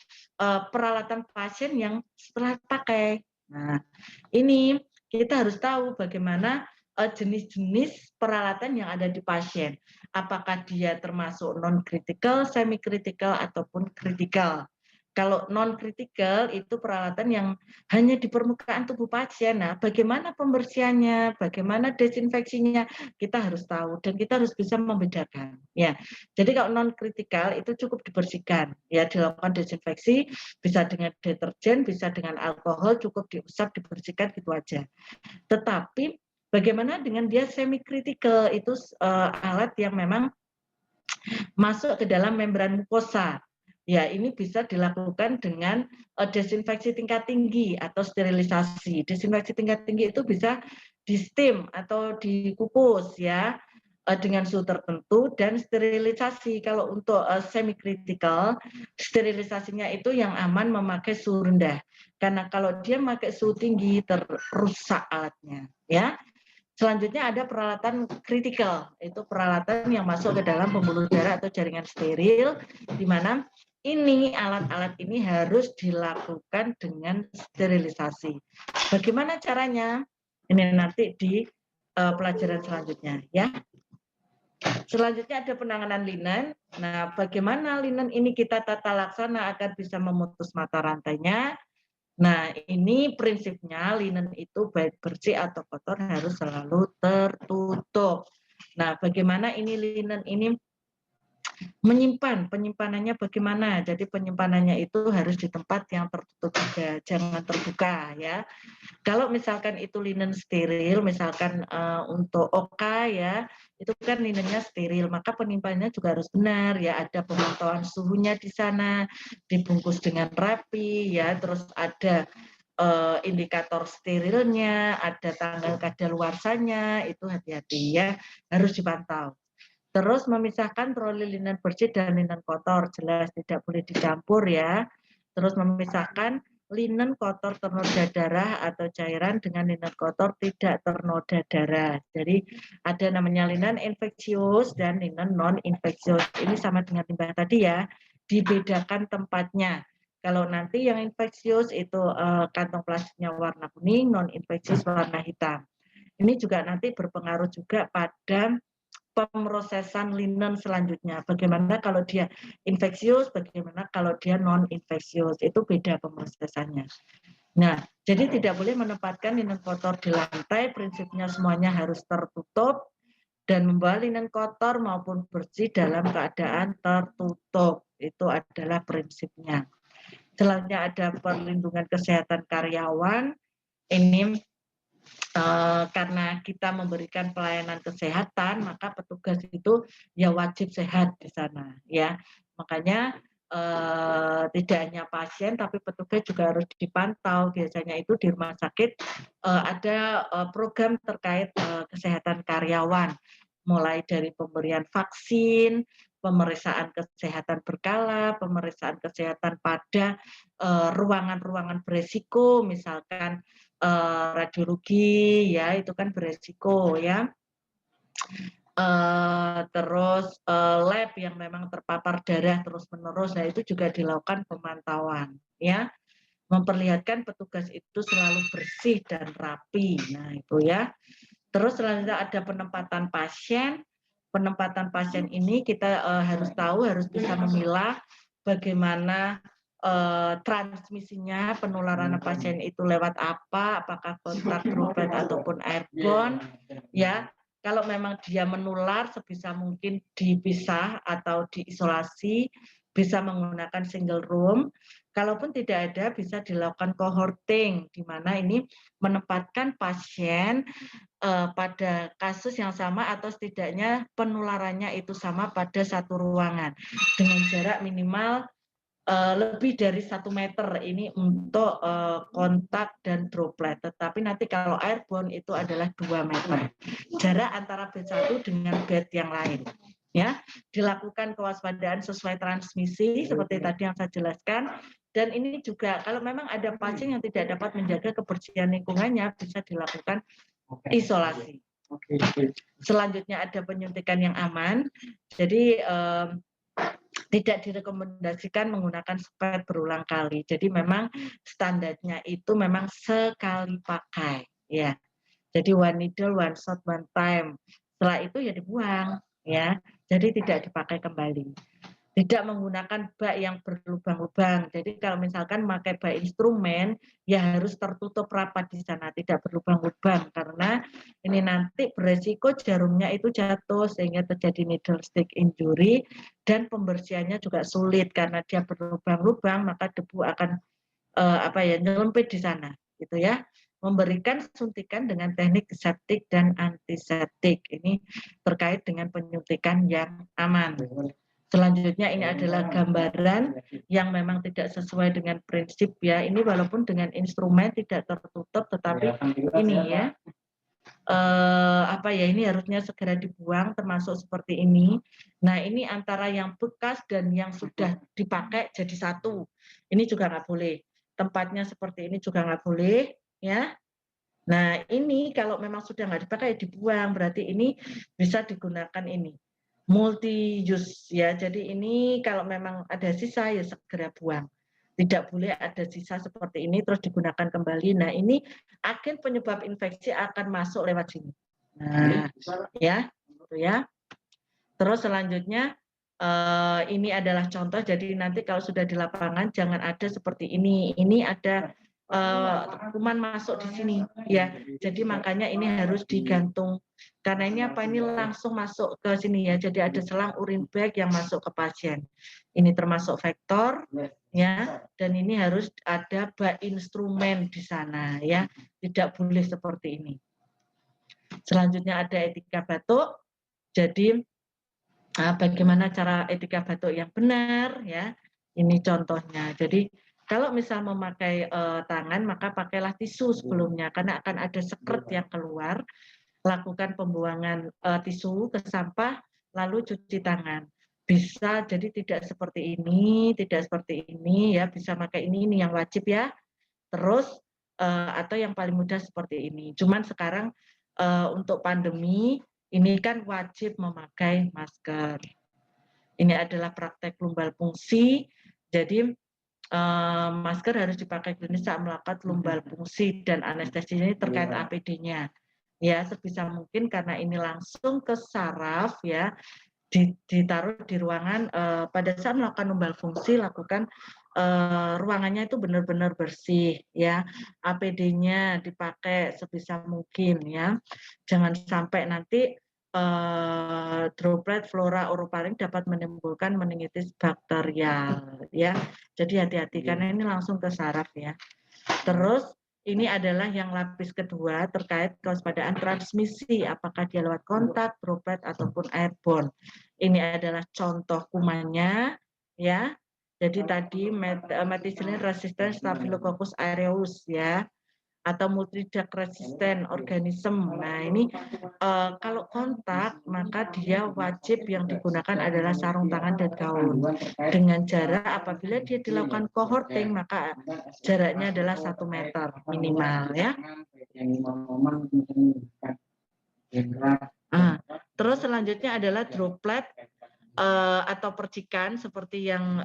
pasien yang setelah pakai. Nah, ini kita harus tahu bagaimana jenis-jenis peralatan yang ada di pasien. Apakah dia termasuk non-kritikal, semi-kritikal, ataupun kritikal. Kalau non-kritikal itu peralatan yang hanya di permukaan tubuh pasien. Nah, bagaimana pembersihannya, bagaimana desinfeksinya, kita harus tahu dan kita harus bisa membedakan. Ya, jadi kalau non-kritikal itu cukup dibersihkan, ya dilakukan desinfeksi, bisa dengan deterjen, bisa dengan alkohol, cukup diusap, dibersihkan gitu aja. Tetapi bagaimana dengan dia semi-kritikal, itu alat yang memang masuk ke dalam membran mukosa. Ya, ini bisa dilakukan dengan desinfeksi tingkat tinggi atau sterilisasi. Desinfeksi tingkat tinggi itu bisa di steam atau dikukus ya. dengan suhu tertentu, dan sterilisasi. Kalau untuk semi kritikal, sterilisasinya itu yang aman memakai suhu rendah. Karena kalau dia memakai suhu tinggi terrusak alatnya, ya. Selanjutnya ada peralatan kritikal, itu peralatan yang masuk ke dalam pembuluh darah atau jaringan steril, di mana ini alat-alat ini harus dilakukan dengan sterilisasi. Bagaimana caranya? Ini nanti di pelajaran selanjutnya, ya. Selanjutnya ada penanganan linen. Nah, bagaimana linen ini kita tata laksana agar bisa memutus mata rantainya? Nah, ini prinsipnya linen itu baik bersih atau kotor harus selalu tertutup. Nah, bagaimana ini linen ini penyimpanannya bagaimana? Jadi penyimpanannya itu harus di tempat yang tertutup juga, jangan terbuka ya. Kalau misalkan itu linen steril, misalkan untuk oka ya, itu kan linennya steril, maka penyimpanannya juga harus benar ya, ada pemantauan suhunya di sana, dibungkus dengan rapi ya, terus ada indikator sterilnya, ada tanggal kadaluarsanya, itu hati-hati ya, harus dipantau. Terus memisahkan troli linen bersih dan linen kotor, jelas tidak boleh dicampur ya. Terus memisahkan linen kotor ternoda darah atau cairan dengan linen kotor tidak ternoda darah. Jadi ada namanya linen infeksius dan linen non infeksius. Ini sama dengan limbah tadi ya, dibedakan tempatnya. Kalau nanti yang infeksius itu kantong plastiknya warna kuning, non infeksius warna hitam. Ini juga nanti berpengaruh juga pada pemrosesan linen selanjutnya. Bagaimana kalau dia infeksius, bagaimana kalau dia non-infeksius. Itu beda pemrosesannya. Nah, jadi tidak boleh menempatkan linen kotor di lantai, prinsipnya semuanya harus tertutup, dan membawa linen kotor maupun bersih dalam keadaan tertutup. Itu adalah prinsipnya. Selanjutnya ada perlindungan kesehatan karyawan. Ini karena kita memberikan pelayanan kesehatan, maka petugas itu ya wajib sehat di sana ya. Makanya tidak hanya pasien tapi petugas juga harus dipantau. Biasanya itu di rumah sakit ada program terkait kesehatan karyawan, mulai dari pemberian vaksin, pemeriksaan kesehatan berkala, pemeriksaan kesehatan pada ruangan-ruangan beresiko, misalkan radiologi ya, itu kan beresiko ya. Terus lab yang memang terpapar darah terus-menerus, nah itu juga dilakukan pemantauan ya. Memperlihatkan petugas itu selalu bersih dan rapi. Nah, itu ya. Terus selanjutnya ada penempatan pasien. Penempatan pasien ini kita harus tahu, harus bisa memilah bagaimana transmisinya, penularan pasien itu lewat apa, apakah kontak droplet ataupun airborne ya. Kalau memang dia menular sebisa mungkin dipisah atau diisolasi, bisa menggunakan single room. Kalaupun tidak ada, bisa dilakukan cohorting, di mana ini menempatkan pasien pada kasus yang sama atau setidaknya penularannya itu sama pada satu ruangan dengan jarak minimal lebih dari 1 meter ini untuk kontak dan droplet. Tetapi nanti kalau airborne itu adalah 2 meter. Jarak antara bed 1 dengan bed yang lain. Ya, dilakukan kewaspadaan sesuai transmisi seperti tadi yang saya jelaskan. Dan ini juga kalau memang ada pasien yang tidak dapat menjaga kebersihan lingkungannya bisa dilakukan isolasi. Selanjutnya ada penyuntikan yang aman. Jadi tidak direkomendasikan menggunakan spray berulang kali. Jadi memang standarnya itu memang sekali pakai ya. Jadi one needle, one shot, one time. Setelah itu ya dibuang ya. Jadi tidak dipakai kembali. Tidak menggunakan bak yang berlubang-lubang. Jadi kalau misalkan memakai bak instrumen, ya harus tertutup rapat di sana, tidak berlubang-lubang karena ini nanti beresiko jarumnya itu jatuh sehingga terjadi needle stick injury dan pembersihannya juga sulit karena dia berlubang-lubang, maka debu akan nyelempit di sana, gitu ya. Memberikan suntikan dengan teknik septik dan antiseptik. Ini terkait dengan penyuntikan yang aman. Selanjutnya ini adalah gambaran yang memang tidak sesuai dengan prinsip ya. Ini walaupun dengan instrumen tidak tertutup, tetapi ini ya apa ya, ini harusnya segera dibuang, termasuk seperti ini. Nah, ini antara yang bekas dan yang sudah dipakai jadi satu. Ini juga nggak boleh. Tempatnya seperti ini juga nggak boleh, ya. Nah, ini kalau memang sudah nggak dipakai dibuang, berarti ini bisa digunakan ini multi use ya. Jadi ini kalau memang ada sisa ya segera buang. Tidak boleh ada sisa seperti ini terus digunakan kembali. Nah, ini agen penyebab infeksi akan masuk lewat sini. Nah, ya, gitu ya. Terus selanjutnya ini adalah contoh. Jadi nanti kalau sudah di lapangan jangan ada seperti ini. Ini ada kuman masuk di sini ya. Jadi makanya ini harus digantung. Karena ini apa? Ini langsung masuk ke sini ya. Jadi ada selang urin bag yang masuk ke pasien. Ini termasuk vektor ya. Dan ini harus ada bak instrumen di sana ya. Tidak boleh seperti ini. Selanjutnya ada etika batuk. Jadi bagaimana cara etika batuk yang benar ya. Ini contohnya. Jadi kalau misal memakai tangan maka pakailah tisu sebelumnya karena akan ada sekret yang keluar. Lakukan pembuangan tisu ke sampah lalu cuci tangan. Bisa jadi tidak seperti ini ya, bisa pakai ini yang wajib ya. Terus atau yang paling mudah seperti ini. Cuman sekarang untuk pandemi ini kan wajib memakai masker. Ini adalah praktek lumbal fungsi. Jadi masker harus dipakai klinis saat melakukan lumbal fungsi dan anestesi ini terkait APD-nya. Ya, sebisa mungkin karena ini langsung ke saraf ya, ditaruh di ruangan pada saat melakukan lumbal fungsi lakukan ruangannya itu benar-benar bersih ya, APD-nya dipakai sebisa mungkin ya, jangan sampai nanti droplet flora orofaring dapat menimbulkan meningitis bakterial ya, jadi hati-hati karena ini langsung ke saraf ya. Terus ini adalah yang lapis kedua terkait kewaspadaan transmisi, apakah dia lewat kontak, droplet ataupun airborne. Ini adalah contoh kumannya ya. Jadi tadi methicillin resistant Staphylococcus aureus ya, atau multidrag resistant organisme. Nah, ini kalau kontak maka dia wajib yang digunakan adalah sarung tangan dan gaun. Dengan jarak apabila dia dilakukan cohorting maka jaraknya adalah 1 meter minimal ya. Terus selanjutnya adalah droplet atau percikan seperti yang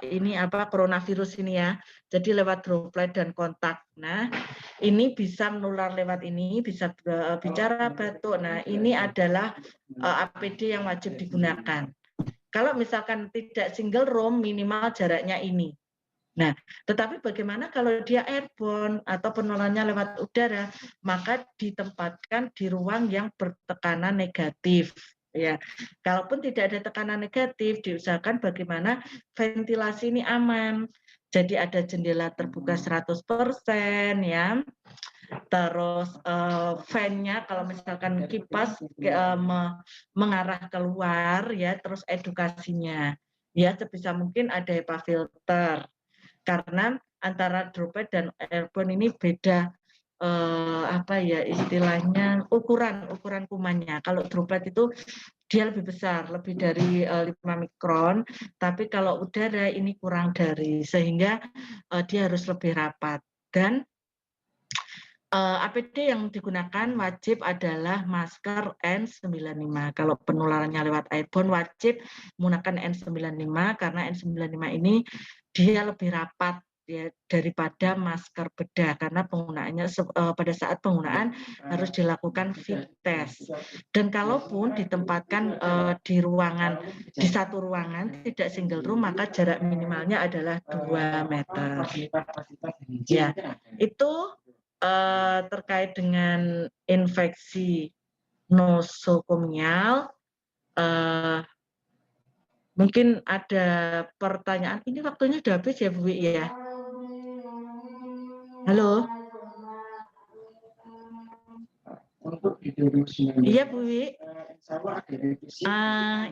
ini coronavirus ini ya. Jadi lewat droplet dan kontak. Nah, ini bisa menular lewat ini, bisa bicara batuk. Nah, ini adalah APD yang wajib digunakan. Kalau misalkan tidak single room minimal jaraknya ini. Nah, tetapi bagaimana kalau dia airborne atau penularannya lewat udara, maka ditempatkan di ruang yang bertekanan negatif. Ya, kalaupun tidak ada tekanan negatif, diusahakan bagaimana ventilasi ini aman. Jadi ada jendela terbuka 100% ya. Terus fan-nya kalau misalkan kipas mengarah keluar ya, terus edukasinya. Ya, sebisa mungkin ada HEPA filter. Karena antara droplet dan airborne ini beda istilahnya ukuran kumannya. Kalau droplet itu dia lebih besar, lebih dari 5 mikron, tapi kalau udara ini kurang dari, sehingga dia harus lebih rapat. Dan APD yang digunakan wajib adalah masker N95. Kalau penularannya lewat airborne wajib menggunakan N95 karena N95 ini dia lebih rapat ya daripada masker bedah karena penggunaannya pada saat penggunaan harus dilakukan fit test. Dan kalaupun ditempatkan di satu ruangan tidak single room maka jarak minimalnya adalah 2 meter. Ya, itu terkait dengan infeksi nosokomial. Mungkin ada pertanyaan. Ini waktunya sudah habis ya Bu ya? Halo? Iya Bu Wi.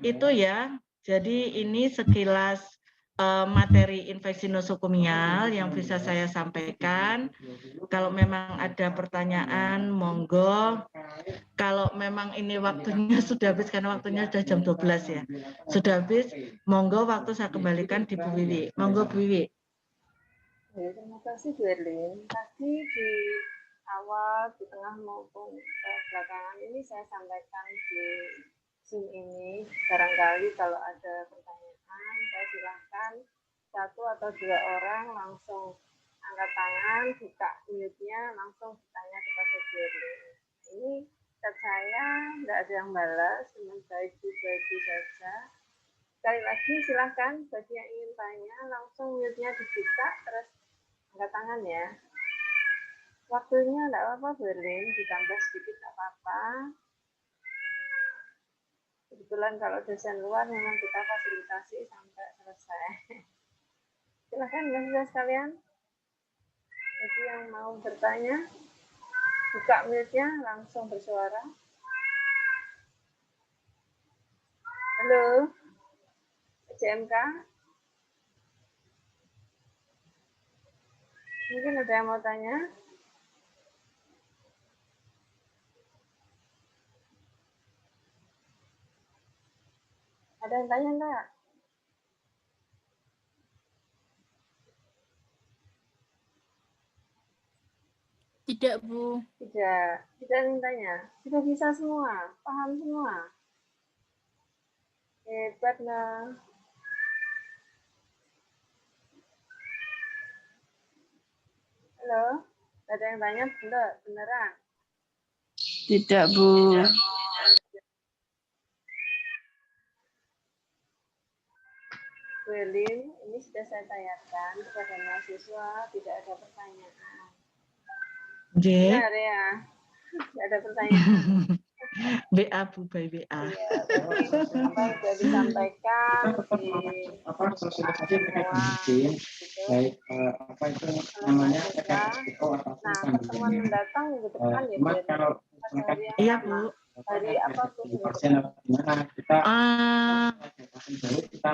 Itu ya. Jadi ini sekilas materi infeksi nosokomial yang bisa saya sampaikan. Kalau memang ada pertanyaan, monggo. Kalau memang ini waktunya sudah habis, karena waktunya sudah jam 12 ya. Sudah habis, monggo waktu saya kembalikan di Bu Wiwi. Monggo Bu Wiwi. Ya, terima kasih Bu Erlin. Tadi di awal, di tengah maupun belakangan ini saya sampaikan di Zoom ini, barangkali kalau ada pertanyaan, saya silakan satu atau dua orang langsung angkat tangan, buka mute-nya, langsung bertanya kepada Bu Erlin. Ini chat saya nggak ada yang balas, cuma baju saja. Sekali lagi silahkan bagi yang ingin tanya, langsung mute-nya dibuka, terus angkat tangan ya. Waktunya enggak apa-apa, Berlin, ditambah sedikit enggak apa-apa. Kebetulan kalau dosen luar memang kita fasilitasi sampai selesai. Silahkan mahasiswa sekalian. Jadi yang mau bertanya, buka mute-nya, langsung bersuara. Halo, JMK. Mungkin ada yang mau tanya? Ada yang tanya enggak? Tidak, Bu. Tidak ada yang tanya. Sudah bisa semua, paham semua. Hebat lah. Halo, ada yang tanya belum? Beneran? Tidak, Bu. Berlin, ini sudah saya tanyakan kepada mahasiswa, tidak ada pertanyaan. Benar ya? Tidak ada pertanyaan. BA Bu, by BA. Iya, apa yang sudah disampaikan di semua baik apa itu namanya nah, pertemuan mendatang minggu depan ya Bu. Iya Bu. Hari apa Bu?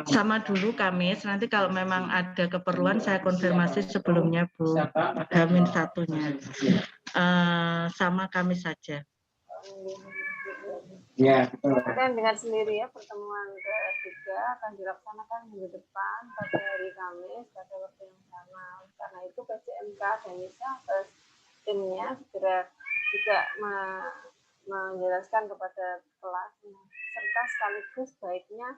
Sama dulu Kamis, nanti kalau memang ada keperluan saya konfirmasi sebelumnya Bu. Hamin satunya. Sama Kamis saja. Ya, betul. Kalian dengar sendiri ya, pertemuan ketiga akan dilaksanakan minggu depan pada hari Kamis pada waktu yang sama. Karena itu PCMK dan NISA timnya segera juga menjelaskan kepada kelas serta sekaligus baiknya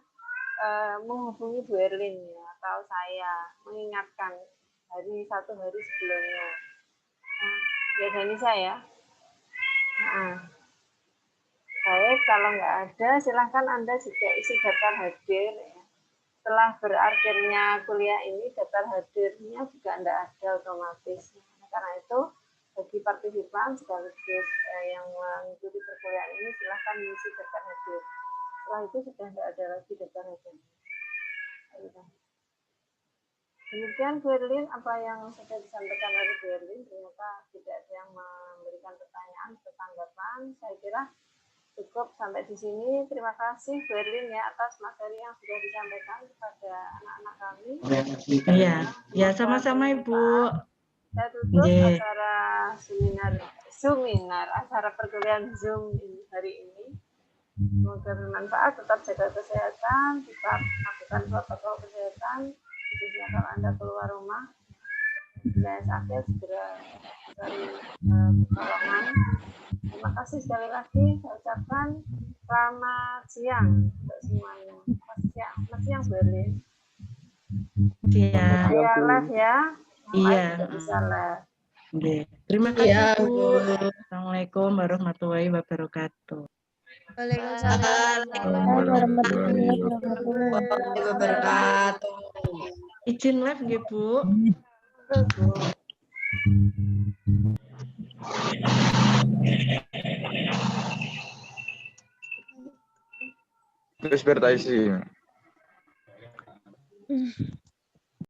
menghubungi Bu Erlin ya, atau saya mengingatkan satu hari sebelumnya. Ya Danisa ya. Baik, kalau nggak ada, silahkan Anda juga isi daftar hadir. Ya. Setelah berakhirnya kuliah ini, daftar hadirnya juga nggak ada otomatis. Karena itu, bagi partisipan sekaligus yang mengikuti perkuliahan ini, silahkan isi daftar hadir. Setelah itu sudah nggak ada lagi daftar hadir. Demikian Berlin, apa yang sudah disampaikan oleh Berlin, ternyata tidak ada yang memberikan pertanyaan atau tanggapan. Saya kira cukup sampai di sini. Terima kasih Berlin ya atas materi yang sudah disampaikan kepada anak-anak kami. Iya, ya sama-sama Ibu. Saya tutup acara seminar, acara perkuliahan Zoom hari ini. Semoga bermanfaat, tetap jaga kesehatan, tetap lakukan protokol kesehatan, khususnya kalau Anda keluar rumah. Bila sakit, segera cari pertolongan. Terima kasih sekali lagi, saya ucapkan selamat siang untuk semuanya. Selamat siang Berlin. Siang. Saya live ya. Iya. Bisa live. Terima kasih Bu. Assalamualaikum warahmatullahi wabarakatuh. Waalaikumsalam warahmatullahi wabarakatuh. Izin live nggih Bu. Terus bertanya sih.